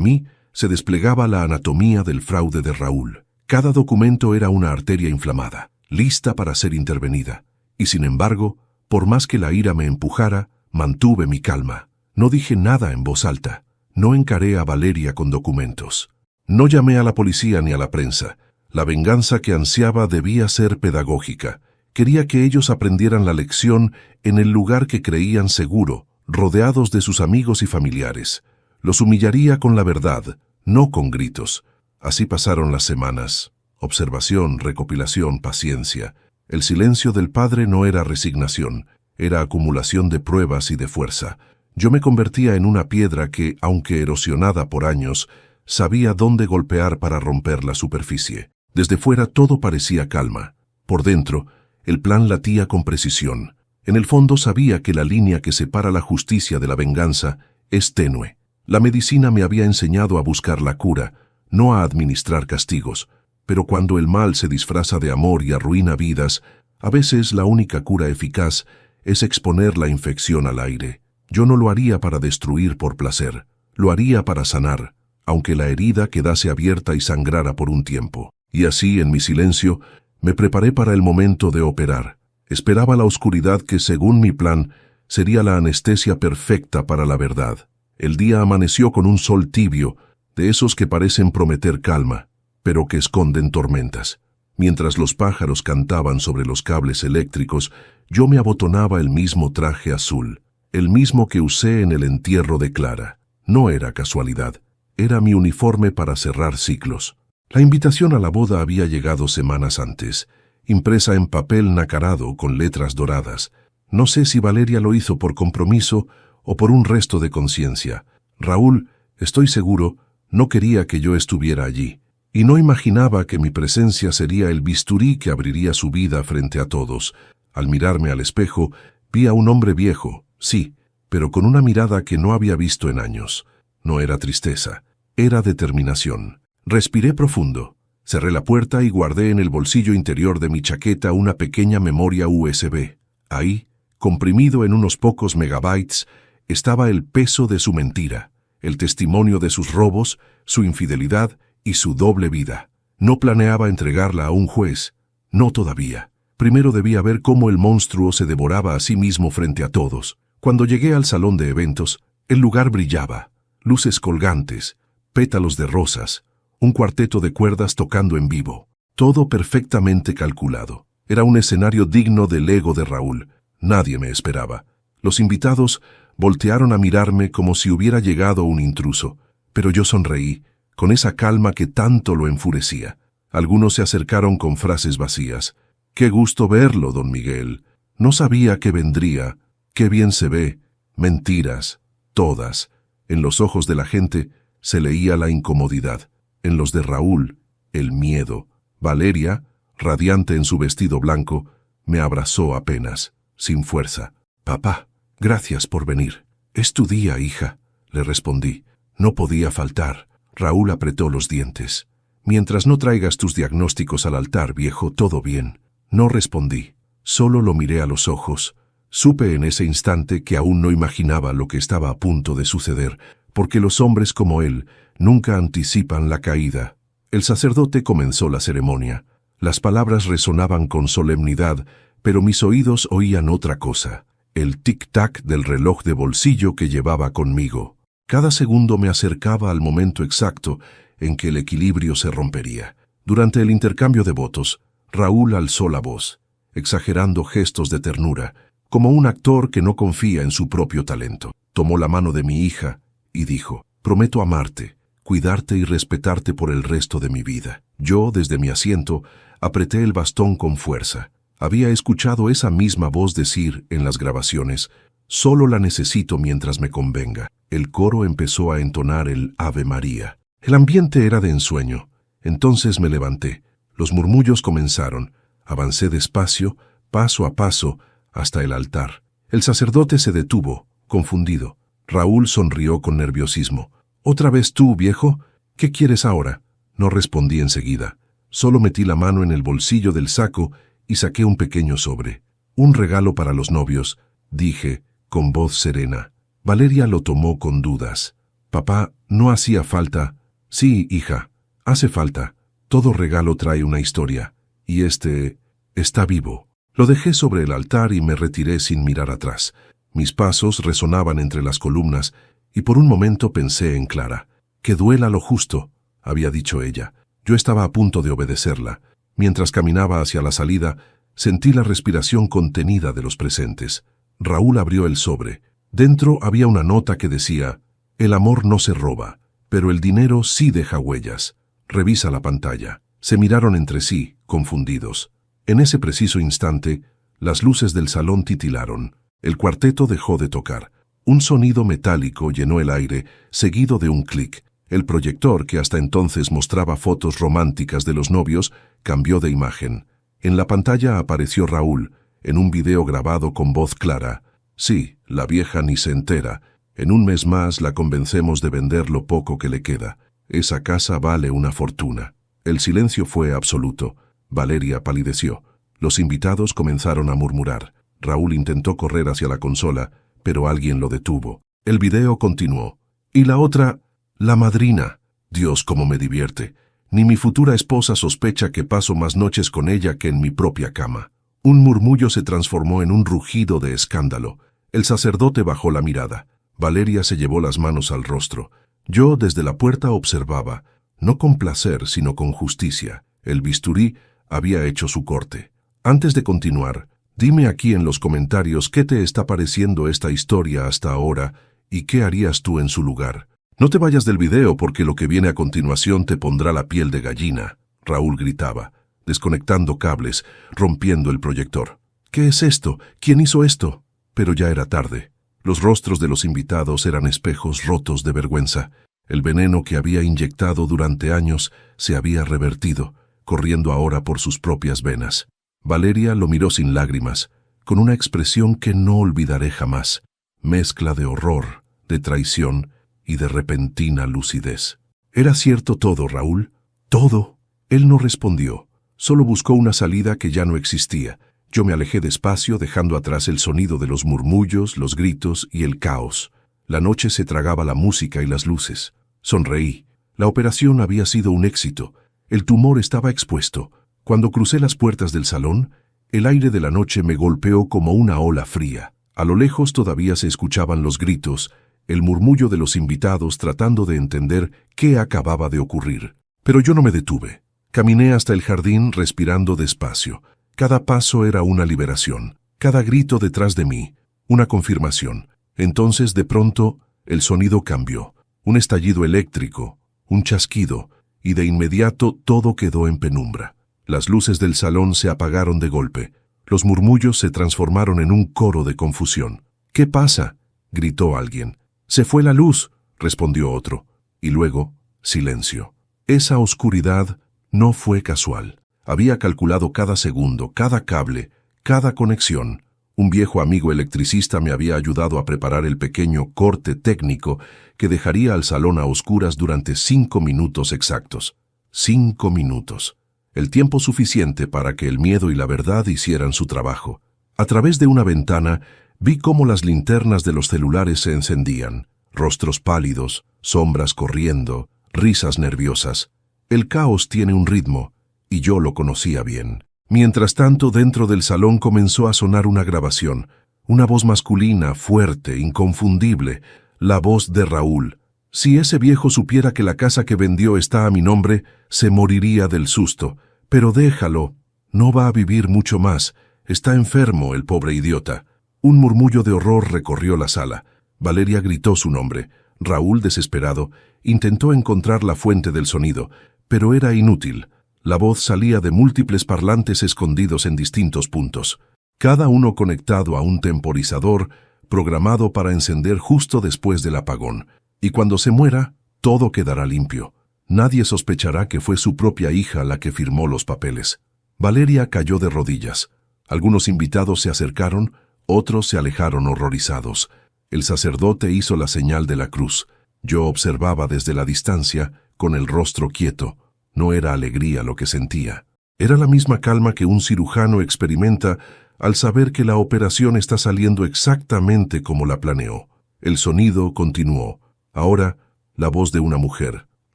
mí se desplegaba la anatomía del fraude de Raúl. Cada documento era una arteria inflamada, lista para ser intervenida. Y sin embargo, por más que la ira me empujara, mantuve mi calma. No dije nada en voz alta. No encaré a Valeria con documentos. No llamé a la policía ni a la prensa. La venganza que ansiaba debía ser pedagógica. Quería que ellos aprendieran la lección en el lugar que creían seguro, rodeados de sus amigos y familiares. Los humillaría con la verdad, no con gritos. Así pasaron las semanas. Observación, recopilación, paciencia. El silencio del padre no era resignación, era acumulación de pruebas y de fuerza. Yo me convertía en una piedra que, aunque erosionada por años, sabía dónde golpear para romper la superficie. Desde fuera todo parecía calma. Por dentro, el plan latía con precisión. En el fondo sabía que la línea que separa la justicia de la venganza es tenue. La medicina me había enseñado a buscar la cura, no a administrar castigos. Pero cuando el mal se disfraza de amor y arruina vidas, a veces la única cura eficaz es exponer la infección al aire. Yo no lo haría para destruir por placer, lo haría para sanar, aunque la herida quedase abierta y sangrara por un tiempo. Y así, en mi silencio, me preparé para el momento de operar. Esperaba la oscuridad que, según mi plan, sería la anestesia perfecta para la verdad. El día amaneció con un sol tibio, de esos que parecen prometer calma, pero que esconden tormentas. Mientras los pájaros cantaban sobre los cables eléctricos, yo me abotonaba el mismo traje azul, el mismo que usé en el entierro de Clara. No era casualidad, era mi uniforme para cerrar ciclos. La invitación a la boda había llegado semanas antes, impresa en papel nacarado con letras doradas. No sé si Valeria lo hizo por compromiso o por un resto de conciencia. Raúl, estoy seguro, no quería que yo estuviera allí, y no imaginaba que mi presencia sería el bisturí que abriría su vida frente a todos. Al mirarme al espejo, vi a un hombre viejo, sí, pero con una mirada que no había visto en años. No era tristeza, era determinación. Respiré profundo, cerré la puerta y guardé en el bolsillo interior de mi chaqueta una pequeña memoria USB. Ahí, comprimido en unos pocos megabytes, estaba el peso de su mentira, el testimonio de sus robos, su infidelidad y su doble vida. No planeaba entregarla a un juez, no todavía. Primero debía ver cómo el monstruo se devoraba a sí mismo frente a todos. Cuando llegué al salón de eventos, el lugar brillaba, luces colgantes, pétalos de rosas, un cuarteto de cuerdas tocando en vivo. Todo perfectamente calculado. Era un escenario digno del ego de Raúl. Nadie me esperaba. Los invitados voltearon a mirarme como si hubiera llegado un intruso, pero yo sonreí, con esa calma que tanto lo enfurecía. Algunos se acercaron con frases vacías. «Qué gusto verlo, don Miguel. No sabía que vendría. Qué bien se ve». Mentiras, todas. En los ojos de la gente se leía la incomodidad. En los de Raúl, el miedo. Valeria, radiante en su vestido blanco, me abrazó apenas, sin fuerza. «Papá, gracias por venir». «Es tu día, hija», le respondí. No podía faltar. Raúl apretó los dientes. «Mientras no traigas tus diagnósticos al altar, viejo, todo bien». No respondí. Solo lo miré a los ojos. Supe en ese instante que aún no imaginaba lo que estaba a punto de suceder, porque los hombres como él nunca anticipan la caída. El sacerdote comenzó la ceremonia. Las palabras resonaban con solemnidad, pero mis oídos oían otra cosa, el tic-tac del reloj de bolsillo que llevaba conmigo. Cada segundo me acercaba al momento exacto en que el equilibrio se rompería. Durante el intercambio de votos, Raúl alzó la voz, exagerando gestos de ternura, como un actor que no confía en su propio talento. Tomó la mano de mi hija y dijo: «Prometo amarte, cuidarte y respetarte por el resto de mi vida». Yo, desde mi asiento, apreté el bastón con fuerza. Había escuchado esa misma voz decir en las grabaciones: «Solo la necesito mientras me convenga». El coro empezó a entonar el Ave María. El ambiente era de ensueño. Entonces me levanté. Los murmullos comenzaron. Avancé despacio, paso a paso, hasta el altar. El sacerdote se detuvo, confundido. Raúl sonrió con nerviosismo. «¿Otra vez tú, viejo? ¿Qué quieres ahora?» No respondí enseguida. Solo metí la mano en el bolsillo del saco y saqué un pequeño sobre. «Un regalo para los novios», dije, con voz serena. Valeria lo tomó con dudas. «Papá, no hacía falta». «Sí, hija, hace falta. Todo regalo trae una historia, y este está vivo». Lo dejé sobre el altar y me retiré sin mirar atrás. Mis pasos resonaban entre las columnas, y por un momento pensé en Clara. «Que duela lo justo», había dicho ella. Yo estaba a punto de obedecerla. Mientras caminaba hacia la salida, sentí la respiración contenida de los presentes. Raúl abrió el sobre. Dentro había una nota que decía: «El amor no se roba, pero el dinero sí deja huellas. Revisa la pantalla». Se miraron entre sí, confundidos. En ese preciso instante, las luces del salón titilaron. El cuarteto dejó de tocar. Un sonido metálico llenó el aire, seguido de un clic. El proyector, que hasta entonces mostraba fotos románticas de los novios, cambió de imagen. En la pantalla apareció Raúl, en un video grabado con voz clara. Sí, la vieja ni se entera. En un mes más la convencemos de vender lo poco que le queda. Esa casa vale una fortuna. El silencio fue absoluto. Valeria palideció. Los invitados comenzaron a murmurar. Raúl intentó correr hacia la consola, pero alguien lo detuvo. El video continuó. ¿Y la otra? La madrina. Dios, cómo me divierte. Ni mi futura esposa sospecha que paso más noches con ella que en mi propia cama. Un murmullo se transformó en un rugido de escándalo. El sacerdote bajó la mirada. Valeria se llevó las manos al rostro. Yo desde la puerta observaba, no con placer, sino con justicia. El bisturí había hecho su corte. Antes de continuar, dime aquí en los comentarios qué te está pareciendo esta historia hasta ahora y qué harías tú en su lugar. No te vayas del video porque lo que viene a continuación te pondrá la piel de gallina. Raúl gritaba, desconectando cables, rompiendo el proyector. ¿Qué es esto? ¿Quién hizo esto? Pero ya era tarde. Los rostros de los invitados eran espejos rotos de vergüenza. El veneno que había inyectado durante años se había revertido, corriendo ahora por sus propias venas. Valeria lo miró sin lágrimas, con una expresión que no olvidaré jamás, mezcla de horror, de traición y de repentina lucidez. ¿Era cierto todo, Raúl? ¿Todo? Él no respondió, solo buscó una salida que ya no existía. Yo me alejé despacio, dejando atrás el sonido de los murmullos, los gritos y el caos. La noche se tragaba la música y las luces. Sonreí. La operación había sido un éxito. El tumor estaba expuesto. Cuando crucé las puertas del salón, el aire de la noche me golpeó como una ola fría. A lo lejos todavía se escuchaban los gritos, el murmullo de los invitados tratando de entender qué acababa de ocurrir. Pero yo no me detuve. Caminé hasta el jardín respirando despacio. Cada paso era una liberación, cada grito detrás de mí, una confirmación. Entonces, de pronto, el sonido cambió. Un estallido eléctrico, un chasquido, y de inmediato todo quedó en penumbra. Las luces del salón se apagaron de golpe. Los murmullos se transformaron en un coro de confusión. ¿Qué pasa?, gritó alguien. «Se fue la luz», respondió otro. Y luego, silencio. Esa oscuridad no fue casual. Había calculado cada segundo, cada cable, cada conexión. Un viejo amigo electricista me había ayudado a preparar el pequeño corte técnico que dejaría al salón a oscuras durante 5 minutos exactos. 5 minutos. El tiempo suficiente para que el miedo y la verdad hicieran su trabajo. A través de una ventana vi cómo las linternas de los celulares se encendían. Rostros pálidos, sombras corriendo, risas nerviosas. El caos tiene un ritmo, y yo lo conocía bien. Mientras tanto, dentro del salón comenzó a sonar una grabación, una voz masculina, fuerte, inconfundible, la voz de Raúl. Si ese viejo supiera que la casa que vendió está a mi nombre, se moriría del susto. Pero déjalo, no va a vivir mucho más, está enfermo el pobre idiota. Un murmullo de horror recorrió la sala. Valeria gritó su nombre. Raúl, desesperado, intentó encontrar la fuente del sonido, pero era inútil. La voz salía de múltiples parlantes escondidos en distintos puntos, cada uno conectado a un temporizador programado para encender justo después del apagón. Y cuando se muera, todo quedará limpio. Nadie sospechará que fue su propia hija la que firmó los papeles. Valeria cayó de rodillas. Algunos invitados se acercaron, otros se alejaron horrorizados. El sacerdote hizo la señal de la cruz. Yo observaba desde la distancia, con el rostro quieto. No era alegría lo que sentía. Era la misma calma que un cirujano experimenta al saber que la operación está saliendo exactamente como la planeó. El sonido continuó. Ahora, la voz de una mujer.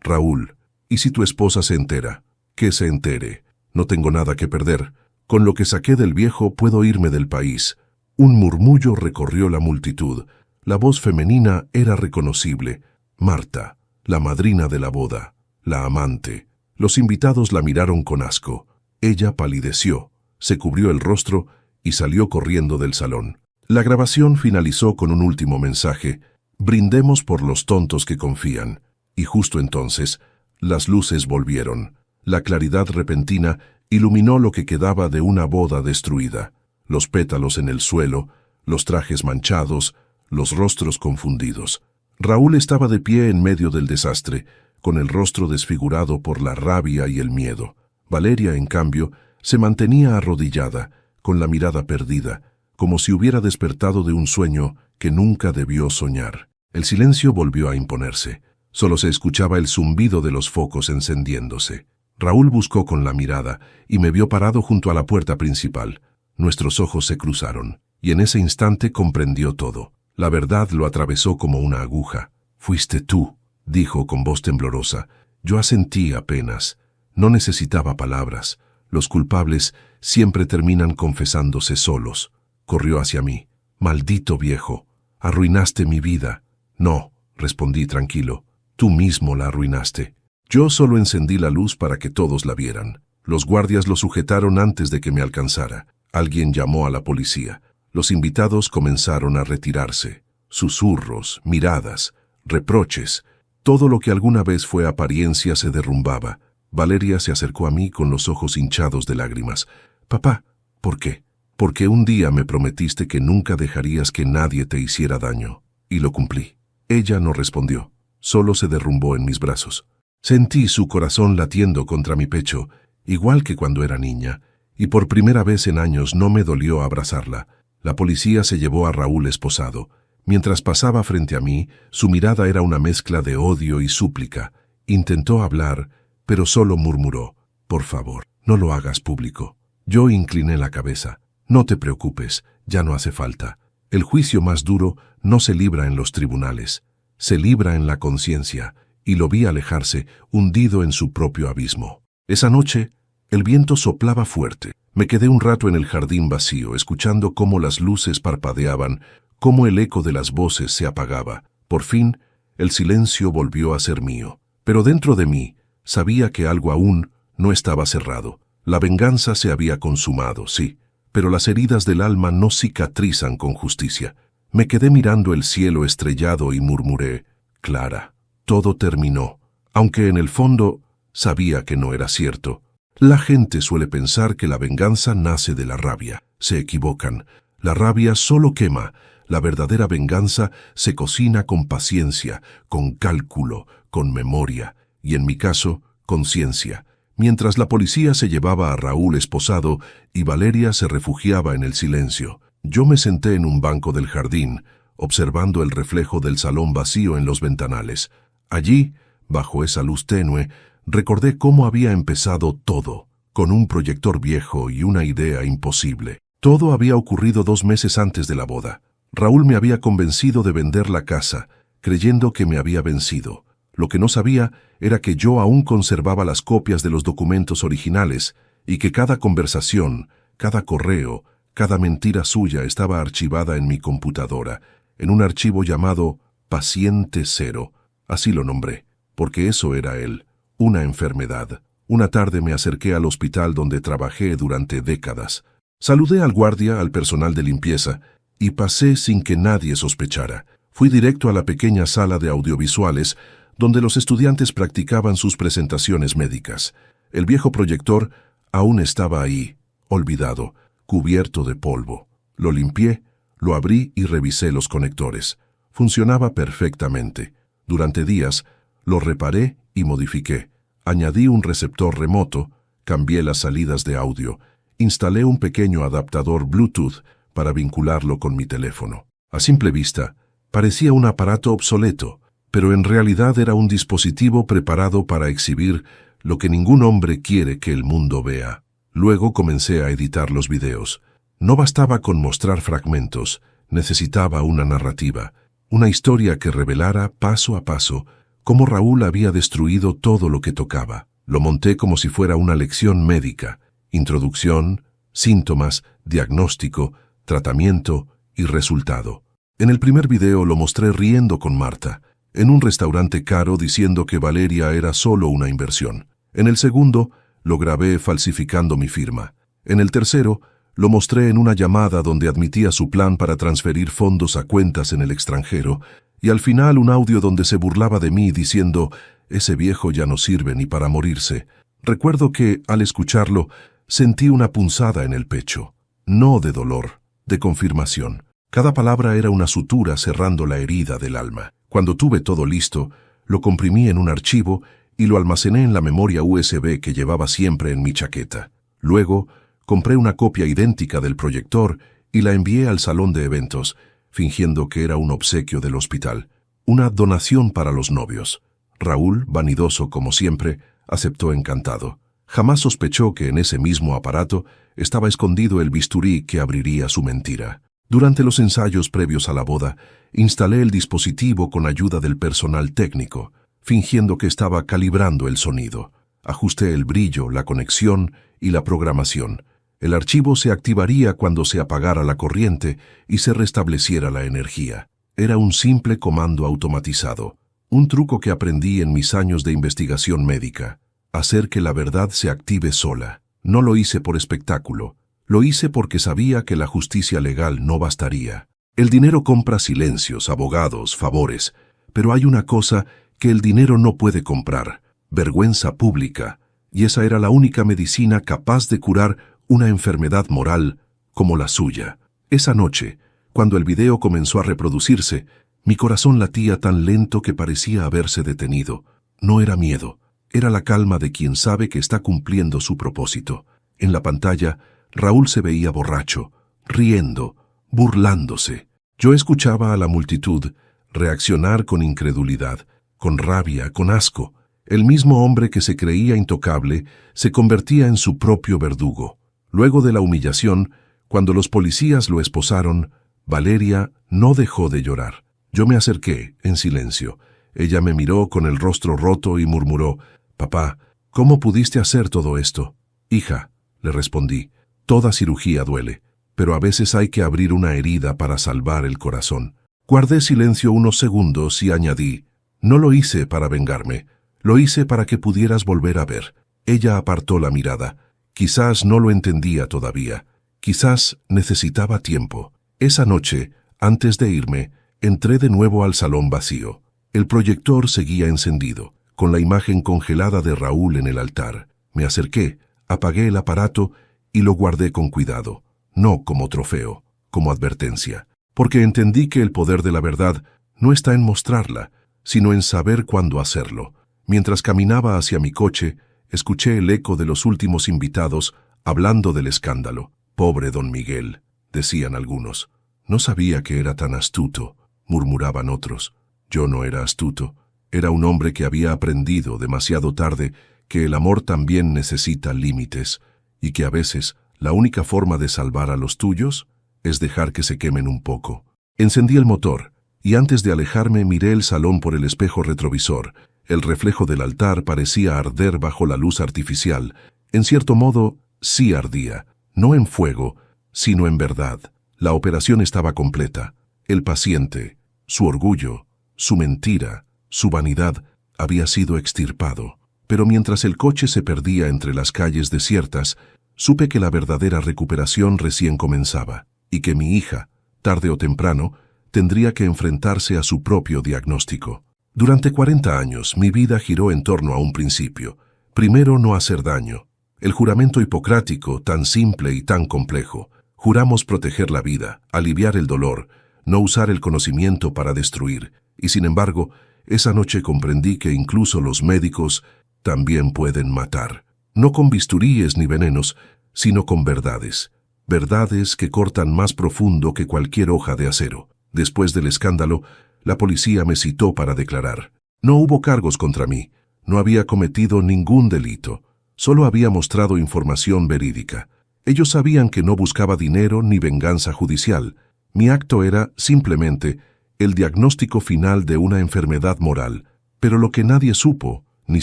Raúl, ¿y si tu esposa se entera? Que se entere. No tengo nada que perder. Con lo que saqué del viejo puedo irme del país. Un murmullo recorrió la multitud. La voz femenina era reconocible. Marta, la madrina de la boda, la amante. Los invitados la miraron con asco. Ella palideció, se cubrió el rostro y salió corriendo del salón. La grabación finalizó con un último mensaje: brindemos por los tontos que confían. Y justo entonces, las luces volvieron. La claridad repentina Iluminó lo que quedaba de una boda destruida, los pétalos en el suelo, los trajes manchados, los rostros confundidos. Raúl estaba de pie en medio del desastre, con el rostro desfigurado por la rabia y el miedo. Valeria, en cambio, se mantenía arrodillada, con la mirada perdida, como si hubiera despertado de un sueño que nunca debió soñar. El silencio volvió a imponerse. Solo se escuchaba el zumbido de los focos encendiéndose. Raúl buscó con la mirada y me vio parado junto a la puerta principal. Nuestros ojos se cruzaron, y en ese instante comprendió todo. La verdad lo atravesó como una aguja. «Fuiste tú», dijo con voz temblorosa. Yo asentí apenas. No necesitaba palabras. Los culpables siempre terminan confesándose solos. Corrió hacia mí. «Maldito viejo, arruinaste mi vida». «No», respondí tranquilo. «Tú mismo la arruinaste». Yo solo encendí la luz para que todos la vieran. Los guardias lo sujetaron antes de que me alcanzara. Alguien llamó a la policía. Los invitados comenzaron a retirarse. Susurros, miradas, reproches. Todo lo que alguna vez fue apariencia se derrumbaba. Valeria se acercó a mí con los ojos hinchados de lágrimas. «Papá, ¿por qué?» «Porque un día me prometiste que nunca dejarías que nadie te hiciera daño. Y lo cumplí». Ella no respondió. Solo se derrumbó en mis brazos. Sentí su corazón latiendo contra mi pecho, igual que cuando era niña, y por primera vez en años no me dolió abrazarla. La policía se llevó a Raúl esposado. Mientras pasaba frente a mí, su mirada era una mezcla de odio y súplica. Intentó hablar, pero solo murmuró: «Por favor, no lo hagas público». Yo incliné la cabeza. «No te preocupes, ya no hace falta. El juicio más duro no se libra en los tribunales, se libra en la conciencia». Y lo vi alejarse, hundido en su propio abismo. Esa noche, el viento soplaba fuerte. Me quedé un rato en el jardín vacío, escuchando cómo las luces parpadeaban, cómo el eco de las voces se apagaba. Por fin, el silencio volvió a ser mío. Pero dentro de mí, sabía que algo aún no estaba cerrado. La venganza se había consumado, sí, pero las heridas del alma no cicatrizan con justicia. Me quedé mirando el cielo estrellado y murmuré: «Clara». Todo terminó, aunque en el fondo sabía que no era cierto. La gente suele pensar que la venganza nace de la rabia. Se equivocan. La rabia solo quema. La verdadera venganza se cocina con paciencia, con cálculo, con memoria, y en mi caso, conciencia. Mientras la policía se llevaba a Raúl esposado y Valeria se refugiaba en el silencio, yo me senté en un banco del jardín, observando el reflejo del salón vacío en los ventanales. Allí, bajo esa luz tenue, recordé cómo había empezado todo, con un proyector viejo y una idea imposible. Todo había ocurrido 2 meses antes de la boda. Raúl me había convencido de vender la casa, creyendo que me había vencido. Lo que no sabía era que yo aún conservaba las copias de los documentos originales y que cada conversación, cada correo, cada mentira suya estaba archivada en mi computadora, en un archivo llamado Paciente Cero. Así lo nombré, porque eso era él, una enfermedad. Una tarde me acerqué al hospital donde trabajé durante décadas. Saludé al guardia, al personal de limpieza, y pasé sin que nadie sospechara. Fui directo a la pequeña sala de audiovisuales, donde los estudiantes practicaban sus presentaciones médicas. El viejo proyector aún estaba ahí, olvidado, cubierto de polvo. Lo limpié, lo abrí y revisé los conectores. Funcionaba perfectamente. Durante días, lo reparé y modifiqué. Añadí un receptor remoto, cambié las salidas de audio, instalé un pequeño adaptador Bluetooth para vincularlo con mi teléfono. A simple vista, parecía un aparato obsoleto, pero en realidad era un dispositivo preparado para exhibir lo que ningún hombre quiere que el mundo vea. Luego comencé a editar los videos. No bastaba con mostrar fragmentos, necesitaba una narrativa. Una historia que revelara paso a paso cómo Raúl había destruido todo lo que tocaba. Lo monté como si fuera una lección médica: introducción, síntomas, diagnóstico, tratamiento y resultado. En el primer video lo mostré riendo con Marta, en un restaurante caro, diciendo que Valeria era solo una inversión. En el segundo, lo grabé falsificando mi firma. En el tercero, lo mostré en una llamada donde admitía su plan para transferir fondos a cuentas en el extranjero, y al final un audio donde se burlaba de mí diciendo: «Ese viejo ya no sirve ni para morirse». Recuerdo que, al escucharlo, Sentí una punzada en el pecho, no de dolor, de confirmación. Cada palabra era una sutura cerrando la herida del alma. Cuando tuve todo listo, lo comprimí en un archivo y lo almacené en la memoria USB que llevaba siempre en mi chaqueta. Luego, compré una copia idéntica del proyector y la envié al salón de eventos, fingiendo que era un obsequio del hospital, una donación para los novios. Raúl, vanidoso como siempre, aceptó encantado. Jamás sospechó que en ese mismo aparato estaba escondido el bisturí que abriría su mentira. Durante los ensayos previos a la boda, instalé el dispositivo con ayuda del personal técnico, fingiendo que estaba calibrando el sonido. Ajusté el brillo, la conexión y la programación. El archivo se activaría cuando se apagara la corriente y se restableciera la energía. Era un simple comando automatizado, un truco que aprendí en mis años de investigación médica. Hacer que la verdad se active sola. No lo hice por espectáculo. Lo hice porque sabía que la justicia legal no bastaría. El dinero compra silencios, abogados, favores, pero hay una cosa que el dinero no puede comprar: vergüenza pública, y esa era la única medicina capaz de curar una enfermedad moral como la suya. Esa noche, cuando el video comenzó a reproducirse, mi corazón latía tan lento que parecía haberse detenido. No era miedo, era la calma de quien sabe que está cumpliendo su propósito. En la pantalla, Raúl se veía borracho, riendo, burlándose. Yo escuchaba a la multitud reaccionar con incredulidad, con rabia, con asco. El mismo hombre que se creía intocable se convertía en su propio verdugo. Luego de la humillación, cuando los policías lo esposaron, Valeria no dejó de llorar. Yo me acerqué, en silencio. Ella me miró con el rostro roto y murmuró: «Papá, ¿cómo pudiste hacer todo esto?» «Hija», le respondí, «toda cirugía duele, pero a veces hay que abrir una herida para salvar el corazón». Guardé silencio unos segundos y añadí: «No lo hice para vengarme, lo hice para que pudieras volver a ver». Ella apartó la mirada. Quizás no lo entendía todavía. Quizás necesitaba tiempo. Esa noche, antes de irme, entré de nuevo al salón vacío. El proyector seguía encendido, con la imagen congelada de Raúl en el altar. Me acerqué, apagué el aparato y lo guardé con cuidado, no como trofeo, como advertencia, porque entendí que el poder de la verdad no está en mostrarla, sino en saber cuándo hacerlo. Mientras caminaba hacia mi coche, escuché el eco de los últimos invitados hablando del escándalo. «Pobre don Miguel», decían algunos. «No sabía que era tan astuto», murmuraban otros. Yo no era astuto. Era un hombre que había aprendido demasiado tarde que el amor también necesita límites y que a veces la única forma de salvar a los tuyos es dejar que se quemen un poco. Encendí el motor y antes de alejarme miré el salón por el espejo retrovisor. El reflejo del altar parecía arder bajo la luz artificial. En cierto modo, sí ardía, no en fuego, sino en verdad. La operación estaba completa. El paciente, su orgullo, su mentira, su vanidad, había sido extirpado. Pero mientras el coche se perdía entre las calles desiertas, supe que la verdadera recuperación recién comenzaba, y que mi hija, tarde o temprano, tendría que enfrentarse a su propio diagnóstico. Durante 40 años, mi vida giró en torno a un principio. Primero, no hacer daño. El juramento hipocrático, tan simple y tan complejo. Juramos proteger la vida, aliviar el dolor, no usar el conocimiento para destruir. Y sin embargo, esa noche comprendí que incluso los médicos también pueden matar. No con bisturíes ni venenos, sino con verdades. Verdades que cortan más profundo que cualquier hoja de acero. Después del escándalo, la policía me citó para declarar. No hubo cargos contra mí. No había cometido ningún delito. Solo había mostrado información verídica. Ellos sabían que no buscaba dinero ni venganza judicial. Mi acto era, simplemente, el diagnóstico final de una enfermedad moral. Pero lo que nadie supo, ni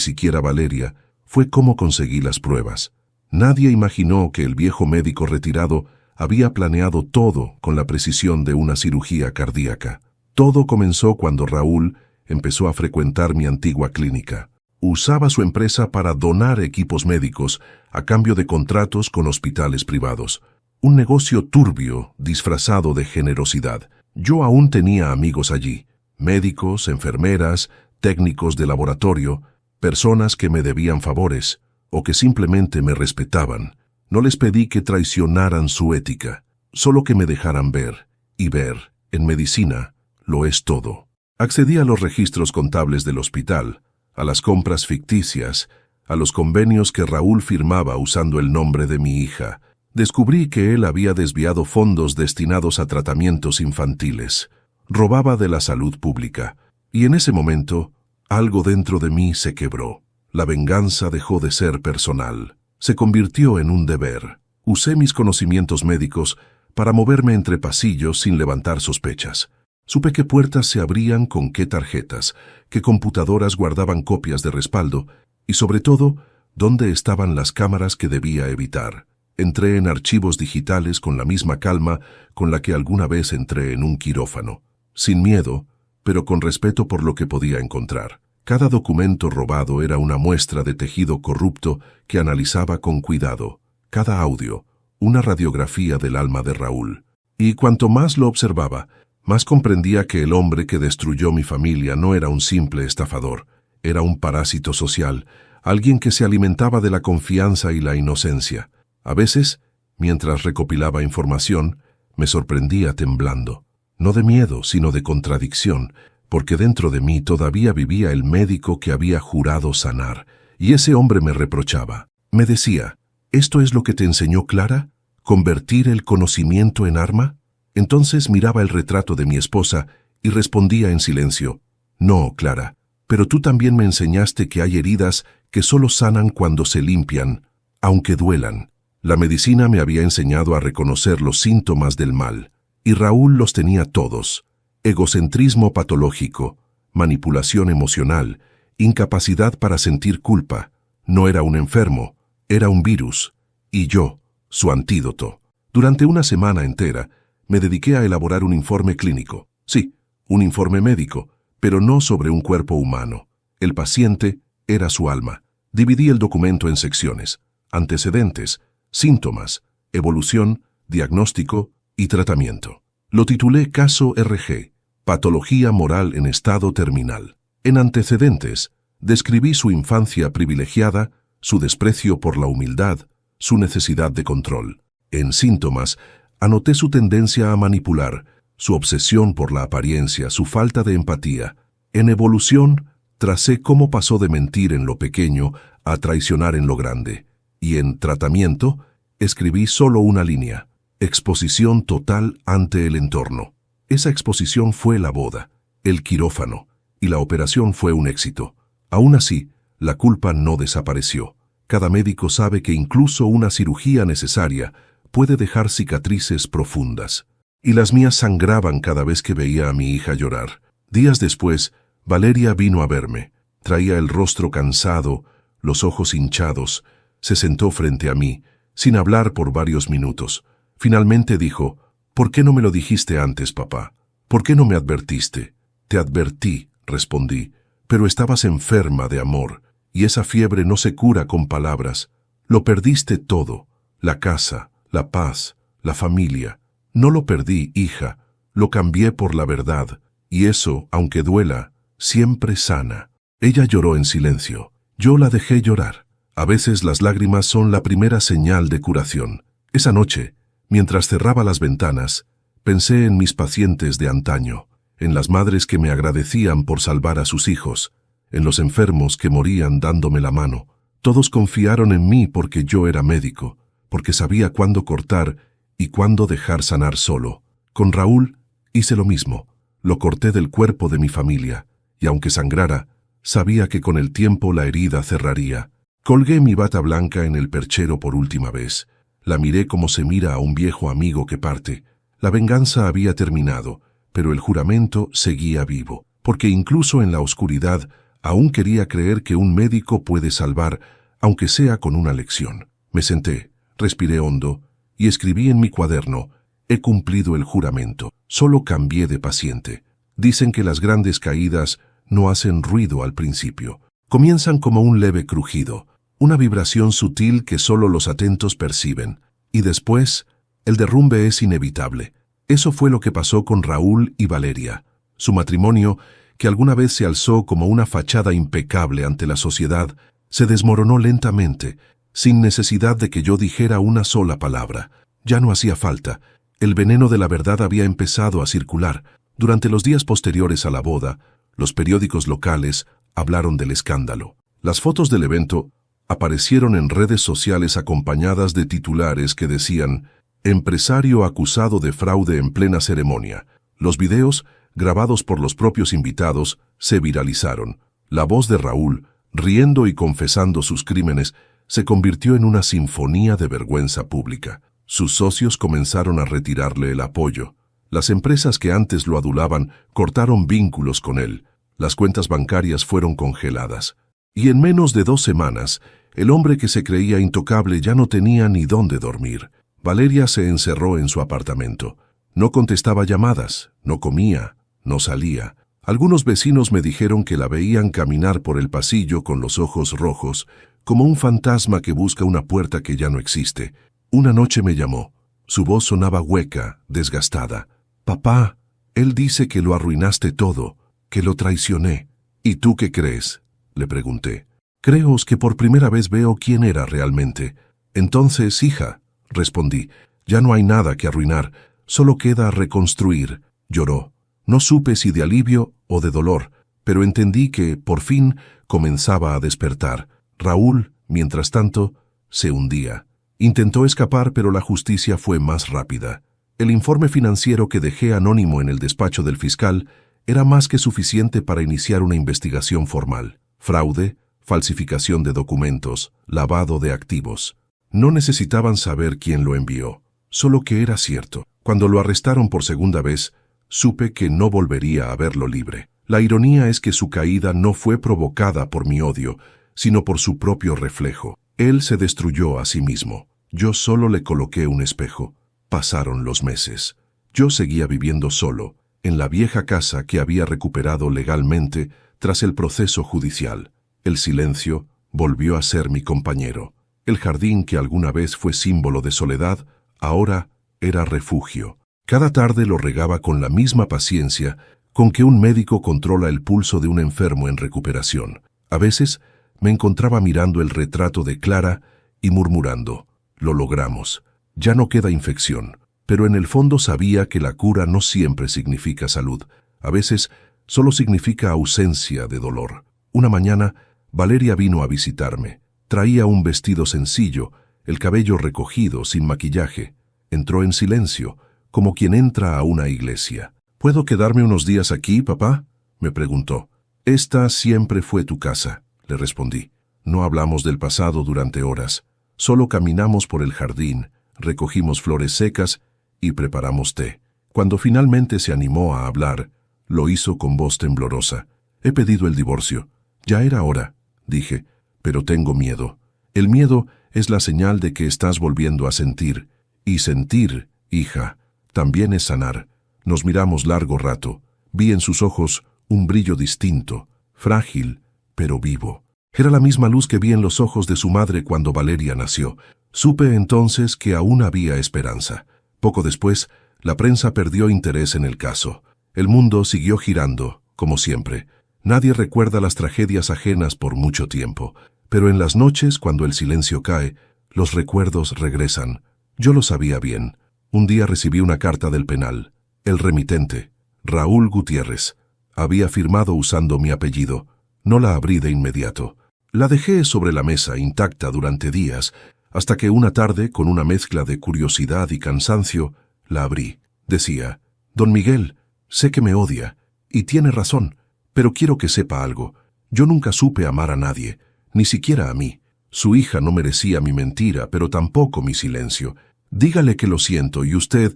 siquiera Valeria, fue cómo conseguí las pruebas. Nadie imaginó que el viejo médico retirado había planeado todo con la precisión de una cirugía cardíaca. Todo comenzó cuando Raúl empezó a frecuentar mi antigua clínica. Usaba su empresa para donar equipos médicos a cambio de contratos con hospitales privados. Un negocio turbio, disfrazado de generosidad. Yo aún tenía amigos allí, médicos, enfermeras, técnicos de laboratorio, personas que me debían favores o que simplemente me respetaban. No les pedí que traicionaran su ética, solo que me dejaran ver, y ver, en medicina, lo es todo. Accedí a los registros contables del hospital, a las compras ficticias, a los convenios que Raúl firmaba usando el nombre de mi hija. Descubrí que él había desviado fondos destinados a tratamientos infantiles. Robaba de la salud pública. Y en ese momento, algo dentro de mí se quebró. La venganza dejó de ser personal. Se convirtió en un deber. Usé mis conocimientos médicos para moverme entre pasillos sin levantar sospechas. Supe qué puertas se abrían con qué tarjetas, qué computadoras guardaban copias de respaldo y, sobre todo, dónde estaban las cámaras que debía evitar. Entré en archivos digitales con la misma calma con la que alguna vez entré en un quirófano. Sin miedo, pero con respeto por lo que podía encontrar. Cada documento robado era una muestra de tejido corrupto que analizaba con cuidado. Cada audio, una radiografía del alma de Raúl. Y cuanto más lo observaba, más comprendía que el hombre que destruyó mi familia no era un simple estafador, era un parásito social, alguien que se alimentaba de la confianza y la inocencia. A veces, mientras recopilaba información, me sorprendía temblando, no de miedo, sino de contradicción, porque dentro de mí todavía vivía el médico que había jurado sanar, y ese hombre me reprochaba. Me decía, ¿esto es lo que te enseñó Clara? ¿Convertir el conocimiento en arma? Entonces miraba el retrato de mi esposa y respondía en silencio, no, Clara, pero tú también me enseñaste que hay heridas que solo sanan cuando se limpian, aunque duelan. La medicina me había enseñado a reconocer los síntomas del mal, y Raúl los tenía todos. Egocentrismo patológico, manipulación emocional, incapacidad para sentir culpa. No era un enfermo, era un virus, y yo, su antídoto. Durante una semana entera, me dediqué a elaborar un informe clínico. Sí, un informe médico, pero no sobre un cuerpo humano. El paciente era su alma. Dividí el documento en secciones: antecedentes, síntomas, evolución, diagnóstico y tratamiento. Lo titulé Caso RG, Patología Moral en Estado Terminal. En antecedentes, describí su infancia privilegiada, su desprecio por la humildad, su necesidad de control. En síntomas, anoté su tendencia a manipular, su obsesión por la apariencia, su falta de empatía. En evolución, tracé cómo pasó de mentir en lo pequeño a traicionar en lo grande. Y en tratamiento, escribí solo una línea: exposición total ante el entorno. Esa exposición fue la boda, el quirófano, y la operación fue un éxito. Aún así, la culpa no desapareció. Cada médico sabe que incluso una cirugía necesaria puede dejar cicatrices profundas. Y las mías sangraban cada vez que veía a mi hija llorar. Días después, Valeria vino a verme. Traía el rostro cansado, los ojos hinchados. Se sentó frente a mí, sin hablar por varios minutos. Finalmente dijo, «¿Por qué no me lo dijiste antes, papá? ¿Por qué no me advertiste?» «Te advertí», respondí, «pero estabas enferma de amor, y esa fiebre no se cura con palabras. Lo perdiste todo, la casa, la paz, la familia. No lo perdí, hija, lo cambié por la verdad, y eso, aunque duela, siempre sana». Ella lloró en silencio. Yo la dejé llorar. A veces las lágrimas son la primera señal de curación. Esa noche, mientras cerraba las ventanas, pensé en mis pacientes de antaño, en las madres que me agradecían por salvar a sus hijos, en los enfermos que morían dándome la mano. Todos confiaron en mí porque yo era médico, porque sabía cuándo cortar y cuándo dejar sanar solo. Con Raúl hice lo mismo. Lo corté del cuerpo de mi familia, y aunque sangrara, sabía que con el tiempo la herida cerraría. Colgué mi bata blanca en el perchero por última vez. La miré como se mira a un viejo amigo que parte. La venganza había terminado, pero el juramento seguía vivo, porque incluso en la oscuridad aún quería creer que un médico puede salvar, aunque sea con una lección. Me senté, respiré hondo y escribí en mi cuaderno: «He cumplido el juramento, solo cambié de paciente». Dicen que las grandes caídas no hacen ruido al principio. Comienzan como un leve crujido, una vibración sutil que solo los atentos perciben, y después el derrumbe es inevitable. Eso fue lo que pasó con Raúl y Valeria. Su matrimonio, que alguna vez se alzó como una fachada impecable ante la sociedad, se desmoronó lentamente, sin necesidad de que yo dijera una sola palabra. Ya no hacía falta. El veneno de la verdad había empezado a circular. Durante los días posteriores a la boda, los periódicos locales hablaron del escándalo. Las fotos del evento aparecieron en redes sociales acompañadas de titulares que decían: empresario acusado de fraude en plena ceremonia. Los videos, grabados por los propios invitados, se viralizaron. La voz de Raúl, riendo y confesando sus crímenes, se convirtió en una sinfonía de vergüenza pública. Sus socios comenzaron a retirarle el apoyo. Las empresas que antes lo adulaban cortaron vínculos con él. Las cuentas bancarias fueron congeladas. Y en menos de 2 semanas, el hombre que se creía intocable ya no tenía ni dónde dormir. Valeria se encerró en su apartamento. No contestaba llamadas, no comía, no salía. Algunos vecinos me dijeron que la veían caminar por el pasillo con los ojos rojos, como un fantasma que busca una puerta que ya no existe. Una noche me llamó. Su voz sonaba hueca, desgastada. «Papá, él dice que lo arruinaste todo, que lo traicioné. ¿Y tú qué crees?», le pregunté. «Creo que por primera vez veo quién era realmente». «Entonces, hija», respondí, «ya no hay nada que arruinar, solo queda reconstruir». Lloró. No supe si de alivio o de dolor, pero entendí que, por fin, comenzaba a despertar. Raúl, mientras tanto, se hundía. Intentó escapar, pero la justicia fue más rápida. El informe financiero que dejé anónimo en el despacho del fiscal era más que suficiente para iniciar una investigación formal. Fraude, falsificación de documentos, lavado de activos. No necesitaban saber quién lo envió, solo que era cierto. Cuando lo arrestaron por segunda vez, supe que no volvería a verlo libre. La ironía es que su caída no fue provocada por mi odio, sino por su propio reflejo. Él se destruyó a sí mismo. Yo solo le coloqué un espejo. Pasaron los meses. Yo seguía viviendo solo, en la vieja casa que había recuperado legalmente tras el proceso judicial. El silencio volvió a ser mi compañero. El jardín que alguna vez fue símbolo de soledad, ahora era refugio. Cada tarde lo regaba con la misma paciencia con que un médico controla el pulso de un enfermo en recuperación. A veces me encontraba mirando el retrato de Clara y murmurando: «Lo logramos. Ya no queda infección». Pero en el fondo sabía que la cura no siempre significa salud. A veces solo significa ausencia de dolor. Una mañana, Valeria vino a visitarme. Traía un vestido sencillo, el cabello recogido, sin maquillaje. Entró en silencio, como quien entra a una iglesia. «¿Puedo quedarme unos días aquí, papá?», me preguntó. «Esta siempre fue tu casa», le respondí. No hablamos del pasado durante horas. Solo caminamos por el jardín, recogimos flores secas y preparamos té. Cuando finalmente se animó a hablar, lo hizo con voz temblorosa. «He pedido el divorcio. Ya era hora», dije, «pero tengo miedo». «El miedo es la señal de que estás volviendo a sentir. Y sentir, hija, también es sanar». Nos miramos largo rato. Vi en sus ojos un brillo distinto, frágil, pero vivo. Era la misma luz que vi en los ojos de su madre cuando Valeria nació. Supe entonces que aún había esperanza. Poco después, la prensa perdió interés en el caso. El mundo siguió girando, como siempre. Nadie recuerda las tragedias ajenas por mucho tiempo, pero en las noches, cuando el silencio cae, los recuerdos regresan. Yo lo sabía bien. Un día recibí una carta del penal. El remitente, Raúl Gutiérrez, había firmado usando mi apellido. No la abrí de inmediato. La dejé sobre la mesa intacta durante días, hasta que una tarde, con una mezcla de curiosidad y cansancio, la abrí. Decía: «Don Miguel, sé que me odia, y tiene razón, pero quiero que sepa algo. Yo nunca supe amar a nadie, ni siquiera a mí. Su hija no merecía mi mentira, pero tampoco mi silencio. Dígale que lo siento, y usted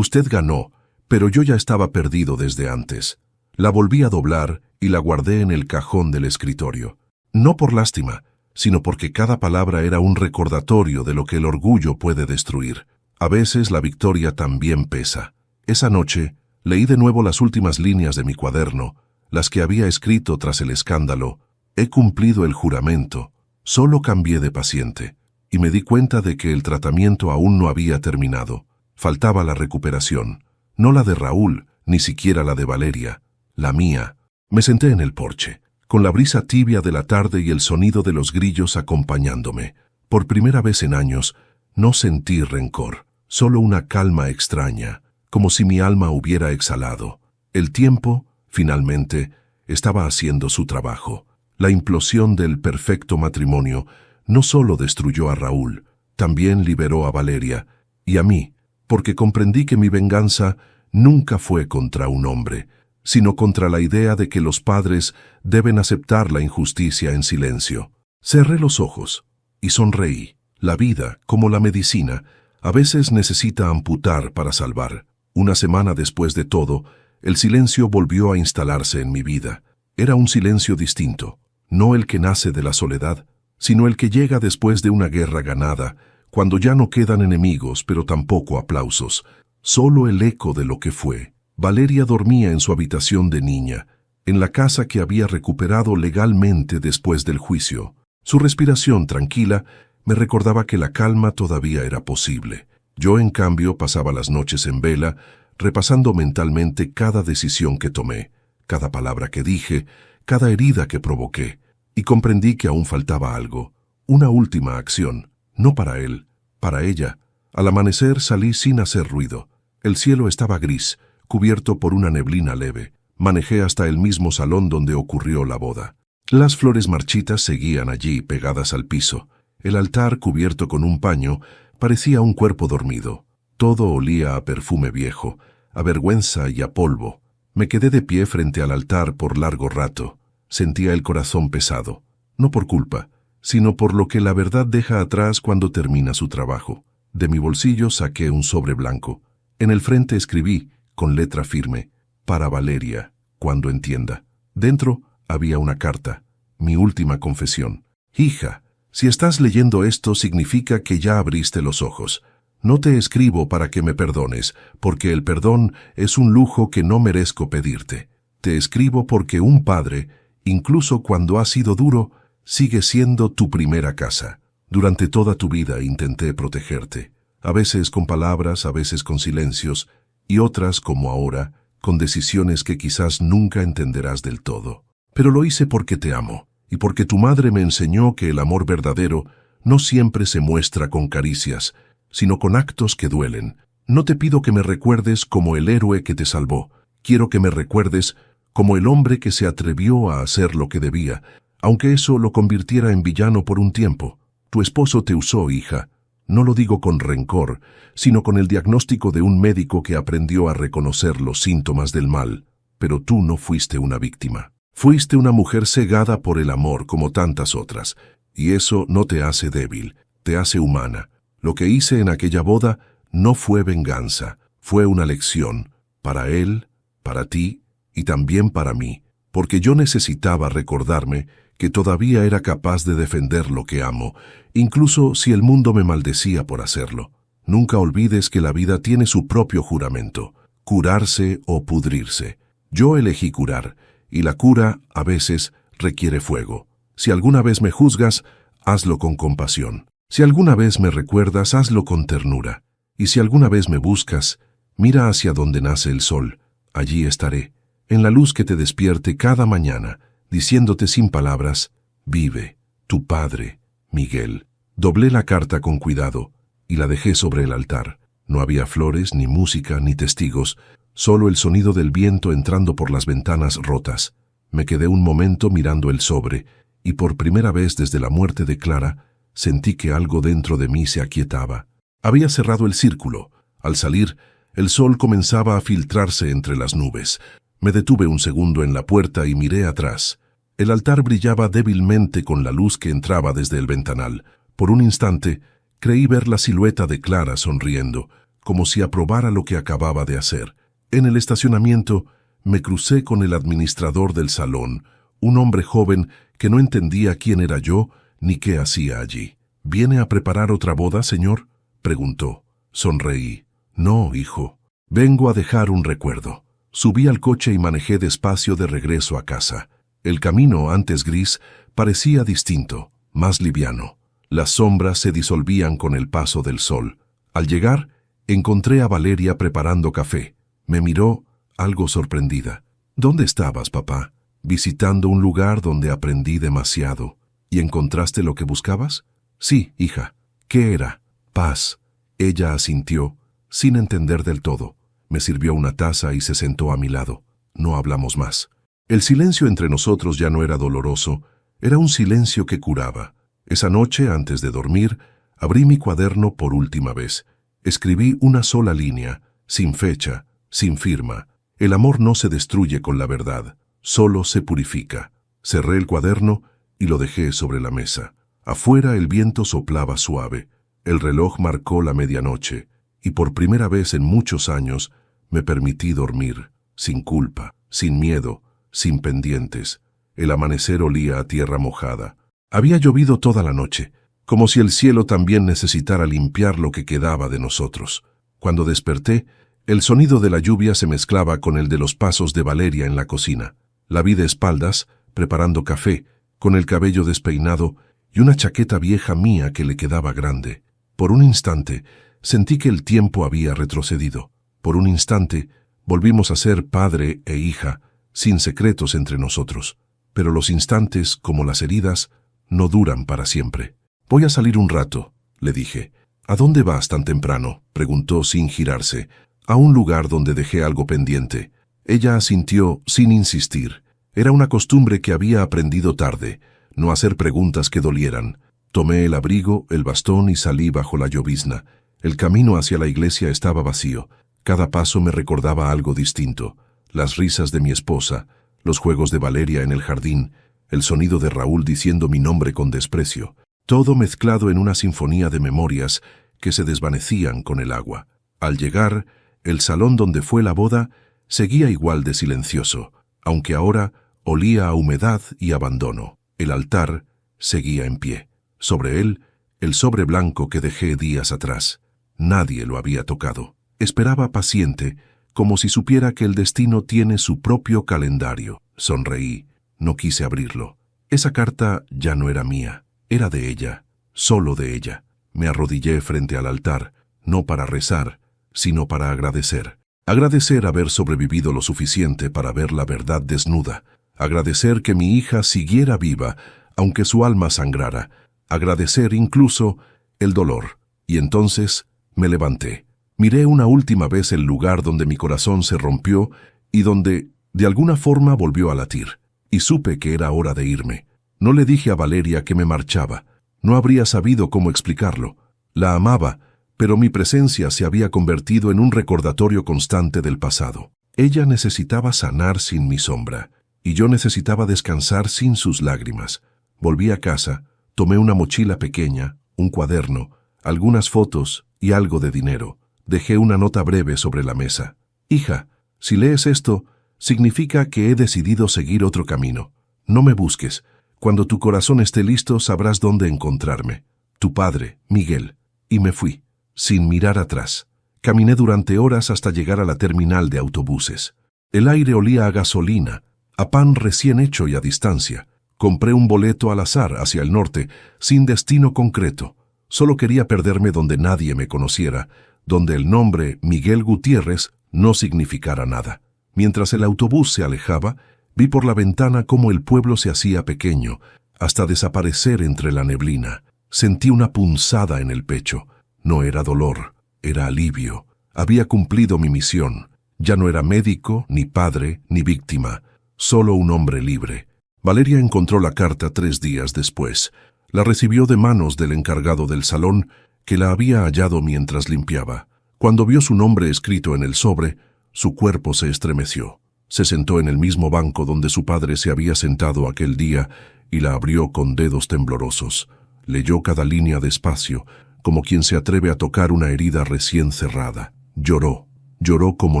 ganó, pero yo ya estaba perdido desde antes». La volví a doblar y la guardé en el cajón del escritorio. No por lástima, sino porque cada palabra era un recordatorio de lo que el orgullo puede destruir. A veces la victoria también pesa. Esa noche leí de nuevo las últimas líneas de mi cuaderno, las que había escrito tras el escándalo. He cumplido el juramento, solo cambié de paciente, y me di cuenta de que el tratamiento aún no había terminado. Faltaba la recuperación, no la de Raúl, ni siquiera la de Valeria, la mía. Me senté en el porche, con la brisa tibia de la tarde y el sonido de los grillos acompañándome. Por primera vez en años, no sentí rencor, solo una calma extraña, como si mi alma hubiera exhalado. El tiempo, finalmente, estaba haciendo su trabajo. La implosión del perfecto matrimonio no solo destruyó a Raúl, también liberó a Valeria y a mí, porque comprendí que mi venganza nunca fue contra un hombre, sino contra la idea de que los padres deben aceptar la injusticia en silencio. Cerré los ojos y sonreí. La vida, como la medicina, a veces necesita amputar para salvar. Una semana después de todo, el silencio volvió a instalarse en mi vida. Era un silencio distinto, no el que nace de la soledad, sino el que llega después de una guerra ganada, cuando ya no quedan enemigos, pero tampoco aplausos, solo el eco de lo que fue. Valeria dormía en su habitación de niña, en la casa que había recuperado legalmente después del juicio. Su respiración tranquila me recordaba que la calma todavía era posible. Yo, en cambio, pasaba las noches en vela, repasando mentalmente cada decisión que tomé, cada palabra que dije, cada herida que provoqué, y comprendí que aún faltaba algo, una última acción, no para él, para ella. Al amanecer salí sin hacer ruido. El cielo estaba gris, cubierto por una neblina leve. Manejé hasta el mismo salón donde ocurrió la boda. Las flores marchitas seguían allí, pegadas al piso. El altar, cubierto con un paño, parecía un cuerpo dormido. Todo olía a perfume viejo, a vergüenza y a polvo. Me quedé de pie frente al altar por largo rato. Sentía el corazón pesado, no por culpa, sino por lo que la verdad deja atrás cuando termina su trabajo. De mi bolsillo saqué un sobre blanco. En el frente escribí, con letra firme, para Valeria, cuando entienda. Dentro había una carta, mi última confesión. Hija, si estás leyendo esto significa que ya abriste los ojos. No te escribo para que me perdones, porque el perdón es un lujo que no merezco pedirte. Te escribo porque un padre, incluso cuando ha sido duro, sigue siendo tu primera casa. Durante toda tu vida intenté protegerte, a veces con palabras, a veces con silencios, y otras, como ahora, con decisiones que quizás nunca entenderás del todo. Pero lo hice porque te amo, y porque tu madre me enseñó que el amor verdadero no siempre se muestra con caricias, sino con actos que duelen. No te pido que me recuerdes como el héroe que te salvó, quiero que me recuerdes como el hombre que se atrevió a hacer lo que debía, aunque eso lo convirtiera en villano por un tiempo. Tu esposo te usó, hija. No lo digo con rencor, sino con el diagnóstico de un médico que aprendió a reconocer los síntomas del mal. Pero tú no fuiste una víctima. Fuiste una mujer cegada por el amor como tantas otras, y eso no te hace débil, te hace humana. Lo que hice en aquella boda no fue venganza, fue una lección, para él, para ti y también para mí, porque yo necesitaba recordarme que todavía era capaz de defender lo que amo, incluso si el mundo me maldecía por hacerlo. Nunca olvides que la vida tiene su propio juramento, curarse o pudrirse. Yo elegí curar, y la cura, a veces, requiere fuego. Si alguna vez me juzgas, hazlo con compasión. Si alguna vez me recuerdas, hazlo con ternura. Y si alguna vez me buscas, mira hacia donde nace el sol. Allí estaré, en la luz que te despierte cada mañana, diciéndote sin palabras, vive, tu padre, Miguel. Doblé la carta con cuidado y la dejé sobre el altar. No había flores, ni música, ni testigos, solo el sonido del viento entrando por las ventanas rotas. Me quedé un momento mirando el sobre, y por primera vez desde la muerte de Clara, sentí que algo dentro de mí se aquietaba. Había cerrado el círculo. Al salir, el sol comenzaba a filtrarse entre las nubes. Me detuve un segundo en la puerta y miré atrás. El altar brillaba débilmente con la luz que entraba desde el ventanal. Por un instante, creí ver la silueta de Clara sonriendo, como si aprobara lo que acababa de hacer. En el estacionamiento, me crucé con el administrador del salón, un hombre joven que no entendía quién era yo ni qué hacía allí. ¿Viene a preparar otra boda, señor?, preguntó. Sonreí. No, hijo. Vengo a dejar un recuerdo. Subí al coche y manejé despacio de regreso a casa. El camino, antes gris, parecía distinto, más liviano. Las sombras se disolvían con el paso del sol. Al llegar, encontré a Valeria preparando café. Me miró, algo sorprendida. ¿Dónde estabas, papá? Visitando un lugar donde aprendí demasiado. ¿Y encontraste lo que buscabas? Sí, hija. ¿Qué era? Paz. Ella asintió, sin entender del todo. Me sirvió una taza y se sentó a mi lado. No hablamos más. El silencio entre nosotros ya no era doloroso, era un silencio que curaba. Esa noche, antes de dormir, abrí mi cuaderno por última vez. Escribí una sola línea, sin fecha, sin firma. El amor no se destruye con la verdad, solo se purifica. Cerré el cuaderno y lo dejé sobre la mesa. Afuera el viento soplaba suave. El reloj marcó la medianoche, y por primera vez en muchos años me permití dormir, sin culpa, sin miedo, sin pendientes. El amanecer olía a tierra mojada. Había llovido toda la noche, como si el cielo también necesitara limpiar lo que quedaba de nosotros. Cuando desperté, el sonido de la lluvia se mezclaba con el de los pasos de Valeria en la cocina. La vi de espaldas, preparando café, con el cabello despeinado y una chaqueta vieja mía que le quedaba grande. Por un instante, sentí que el tiempo había retrocedido. Por un instante, volvimos a ser padre e hija, sin secretos entre nosotros. Pero los instantes, como las heridas, no duran para siempre. «Voy a salir un rato», le dije. «¿A dónde vas tan temprano?», preguntó sin girarse. «A un lugar donde dejé algo pendiente». Ella asintió sin insistir. Era una costumbre que había aprendido tarde, no hacer preguntas que dolieran. Tomé el abrigo, el bastón y salí bajo la llovizna. El camino hacia la iglesia estaba vacío. Cada paso me recordaba algo distinto. Las risas de mi esposa, los juegos de Valeria en el jardín, el sonido de Raúl diciendo mi nombre con desprecio. Todo mezclado en una sinfonía de memorias que se desvanecían con el agua. Al llegar, el salón donde fue la boda seguía igual de silencioso, aunque ahora olía a humedad y abandono. El altar seguía en pie. Sobre él, el sobre blanco que dejé días atrás. Nadie lo había tocado. Esperaba paciente, como si supiera que el destino tiene su propio calendario. Sonreí. No quise abrirlo. Esa carta ya no era mía. Era de ella. Solo de ella. Me arrodillé frente al altar, no para rezar, sino para agradecer. Agradecer haber sobrevivido lo suficiente para ver la verdad desnuda. Agradecer que mi hija siguiera viva, aunque su alma sangrara. Agradecer incluso el dolor. Y entonces me levanté. Miré una última vez el lugar donde mi corazón se rompió y donde, de alguna forma, volvió a latir. Y supe que era hora de irme. No le dije a Valeria que me marchaba. No habría sabido cómo explicarlo. La amaba, pero mi presencia se había convertido en un recordatorio constante del pasado. Ella necesitaba sanar sin mi sombra, y yo necesitaba descansar sin sus lágrimas. Volví a casa, tomé una mochila pequeña, un cuaderno, algunas fotos y algo de dinero. Dejé una nota breve sobre la mesa. «Hija, si lees esto, significa que he decidido seguir otro camino. No me busques. Cuando tu corazón esté listo, sabrás dónde encontrarme. Tu padre, Miguel». Y me fui, sin mirar atrás. Caminé durante horas hasta llegar a la terminal de autobuses. El aire olía a gasolina, a pan recién hecho y a distancia. Compré un boleto al azar hacia el norte, sin destino concreto. Solo quería perderme donde nadie me conociera, donde el nombre Miguel Gutiérrez no significara nada. Mientras el autobús se alejaba, vi por la ventana cómo el pueblo se hacía pequeño, hasta desaparecer entre la neblina. Sentí una punzada en el pecho. No era dolor, era alivio. Había cumplido mi misión. Ya no era médico, ni padre, ni víctima, solo un hombre libre. Valeria encontró la carta 3 días después. La recibió de manos del encargado del salón, que la había hallado mientras limpiaba. Cuando vio su nombre escrito en el sobre, su cuerpo se estremeció. Se sentó en el mismo banco donde su padre se había sentado aquel día y la abrió con dedos temblorosos. Leyó cada línea despacio, como quien se atreve a tocar una herida recién cerrada. Lloró. Lloró como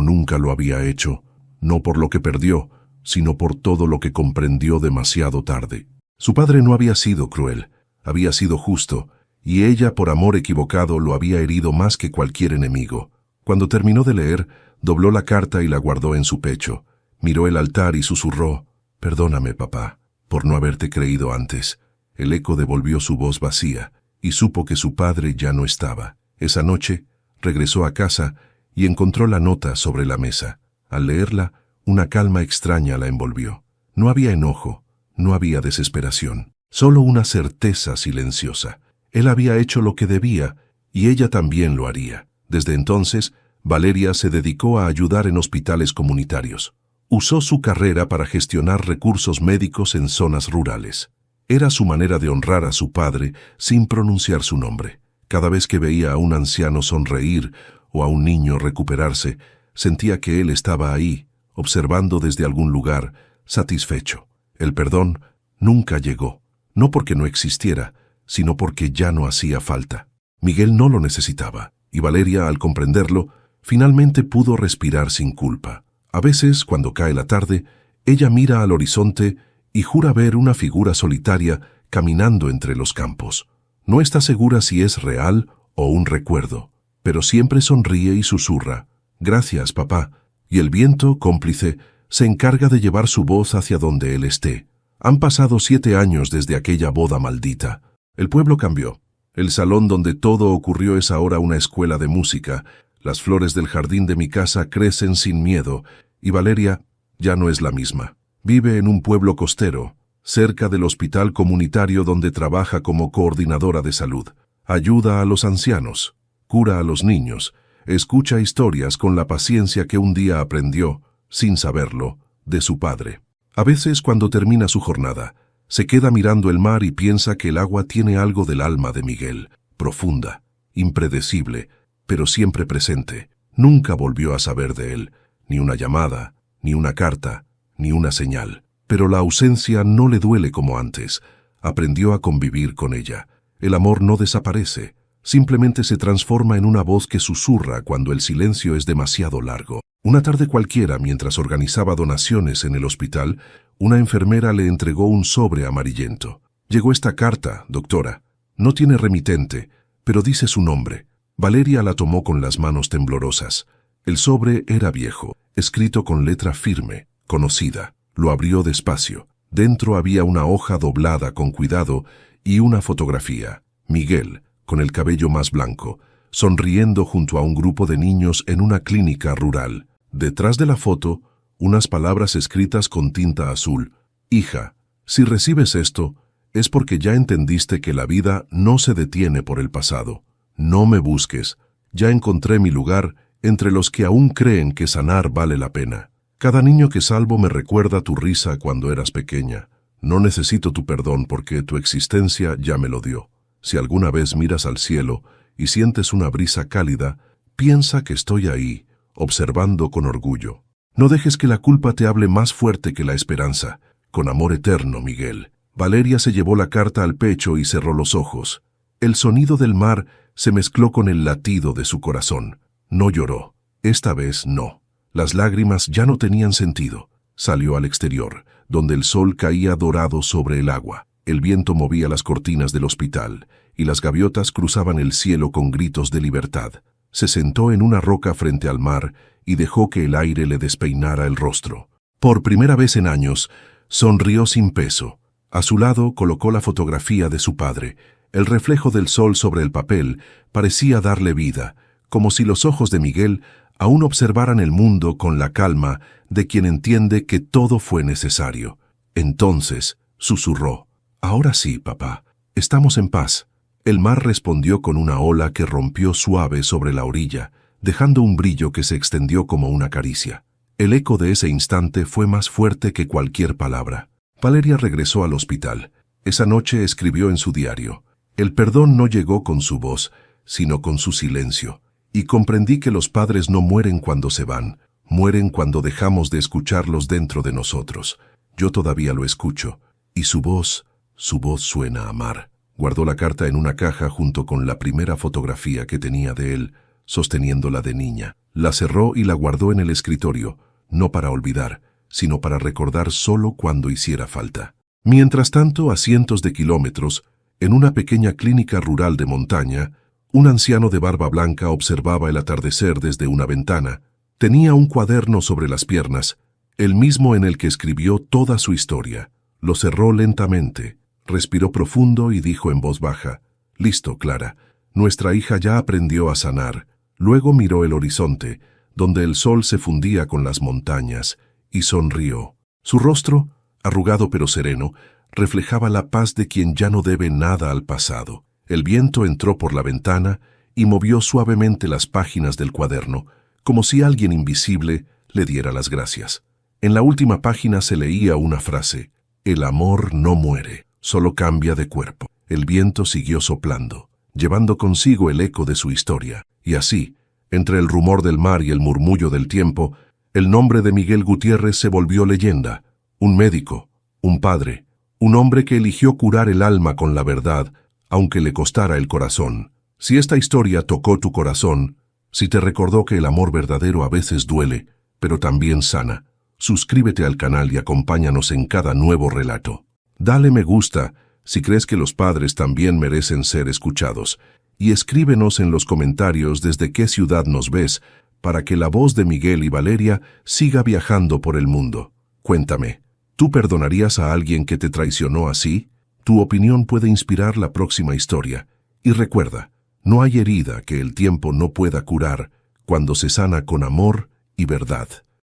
nunca lo había hecho, no por lo que perdió, sino por todo lo que comprendió demasiado tarde. Su padre no había sido cruel, había sido justo, y ella, por amor equivocado, lo había herido más que cualquier enemigo. Cuando terminó de leer, dobló la carta y la guardó en su pecho. Miró el altar y susurró: «Perdóname, papá, por no haberte creído antes». El eco devolvió su voz vacía, y supo que su padre ya no estaba. Esa noche, regresó a casa y encontró la nota sobre la mesa. Al leerla, una calma extraña la envolvió. No había enojo, no había desesperación, solo una certeza silenciosa. Él había hecho lo que debía, y ella también lo haría. Desde entonces, Valeria se dedicó a ayudar en hospitales comunitarios. Usó su carrera para gestionar recursos médicos en zonas rurales. Era su manera de honrar a su padre sin pronunciar su nombre. Cada vez que veía a un anciano sonreír o a un niño recuperarse, sentía que él estaba ahí, observando desde algún lugar, satisfecho. El perdón nunca llegó, no porque no existiera, sino porque ya no hacía falta. Miguel no lo necesitaba, y Valeria, al comprenderlo, finalmente pudo respirar sin culpa. A veces, cuando cae la tarde, ella mira al horizonte y jura ver una figura solitaria caminando entre los campos. No está segura si es real o un recuerdo, pero siempre sonríe y susurra: «Gracias, papá», y el viento, cómplice, se encarga de llevar su voz hacia donde él esté. Han pasado 7 años desde aquella boda maldita. El pueblo cambió. El salón donde todo ocurrió es ahora una escuela de música. Las flores del jardín de mi casa crecen sin miedo, y Valeria ya no es la misma. Vive en un pueblo costero, cerca del hospital comunitario donde trabaja como coordinadora de salud. Ayuda a los ancianos, cura a los niños, escucha historias con la paciencia que un día aprendió, sin saberlo, de su padre. A veces, cuando termina su jornada, se queda mirando el mar y piensa que el agua tiene algo del alma de Miguel, profunda, impredecible, pero siempre presente. Nunca volvió a saber de él, ni una llamada, ni una carta, ni una señal. Pero la ausencia no le duele como antes. Aprendió a convivir con ella. El amor no desaparece, simplemente se transforma en una voz que susurra cuando el silencio es demasiado largo. Una tarde cualquiera, mientras organizaba donaciones en el hospital, una enfermera le entregó un sobre amarillento. «Llegó esta carta, doctora. No tiene remitente, pero dice su nombre». Valeria la tomó con las manos temblorosas. El sobre era viejo, escrito con letra firme, conocida. Lo abrió despacio. Dentro había una hoja doblada con cuidado y una fotografía. Miguel, con el cabello más blanco, sonriendo junto a un grupo de niños en una clínica rural. Detrás de la foto, unas palabras escritas con tinta azul. «Hija, si recibes esto, es porque ya entendiste que la vida no se detiene por el pasado. No me busques. Ya encontré mi lugar entre los que aún creen que sanar vale la pena. Cada niño que salvo me recuerda tu risa cuando eras pequeña. No necesito tu perdón porque tu existencia ya me lo dio. Si alguna vez miras al cielo y sientes una brisa cálida, piensa que estoy ahí, observando con orgullo. No dejes que la culpa te hable más fuerte que la esperanza. Con amor eterno, Miguel». Valeria se llevó la carta al pecho y cerró los ojos. El sonido del mar se mezcló con el latido de su corazón. No lloró. Esta vez no. Las lágrimas ya no tenían sentido. Salió al exterior, donde el sol caía dorado sobre el agua. El viento movía las cortinas del hospital, y las gaviotas cruzaban el cielo con gritos de libertad. Se sentó en una roca frente al mar y dejó que el aire le despeinara el rostro. Por primera vez en años, sonrió sin peso. A su lado colocó la fotografía de su padre. El reflejo del sol sobre el papel parecía darle vida, como si los ojos de Miguel aún observaran el mundo con la calma de quien entiende que todo fue necesario. Entonces susurró: «Ahora sí, papá, estamos en paz». El mar respondió con una ola que rompió suave sobre la orilla, dejando un brillo que se extendió como una caricia. El eco de ese instante fue más fuerte que cualquier palabra. Valeria regresó al hospital. Esa noche escribió en su diario: «El perdón no llegó con su voz, sino con su silencio. Y comprendí que los padres no mueren cuando se van, mueren cuando dejamos de escucharlos dentro de nosotros. Yo todavía lo escucho, y su voz suena a mar». Guardó la carta en una caja junto con la primera fotografía que tenía de él, sosteniéndola de niña. La cerró y la guardó en el escritorio, no para olvidar, sino para recordar solo cuando hiciera falta. Mientras tanto, a cientos de kilómetros, en una pequeña clínica rural de montaña, un anciano de barba blanca observaba el atardecer desde una ventana. Tenía un cuaderno sobre las piernas, el mismo en el que escribió toda su historia. Lo cerró lentamente, respiró profundo y dijo en voz baja: «Listo, Clara, nuestra hija ya aprendió a sanar». Luego miró el horizonte, donde el sol se fundía con las montañas, y sonrió. Su rostro, arrugado pero sereno, reflejaba la paz de quien ya no debe nada al pasado. El viento entró por la ventana y movió suavemente las páginas del cuaderno, como si alguien invisible le diera las gracias. En la última página se leía una frase: «El amor no muere, solo cambia de cuerpo». El viento siguió soplando, llevando consigo el eco de su historia, y así, entre el rumor del mar y el murmullo del tiempo, el nombre de Miguel Gutiérrez se volvió leyenda. Un médico, un padre, un hombre que eligió curar el alma con la verdad, aunque le costara el corazón. Si esta historia tocó tu corazón, si te recordó que el amor verdadero a veces duele, pero también sana, suscríbete al canal y acompáñanos en cada nuevo relato. Dale me gusta si crees que los padres también merecen ser escuchados, y escríbenos en los comentarios desde qué ciudad nos ves para que la voz de Miguel y Valeria siga viajando por el mundo. Cuéntame, ¿tú perdonarías a alguien que te traicionó así? Tu opinión puede inspirar la próxima historia. Y recuerda, no hay herida que el tiempo no pueda curar cuando se sana con amor y verdad.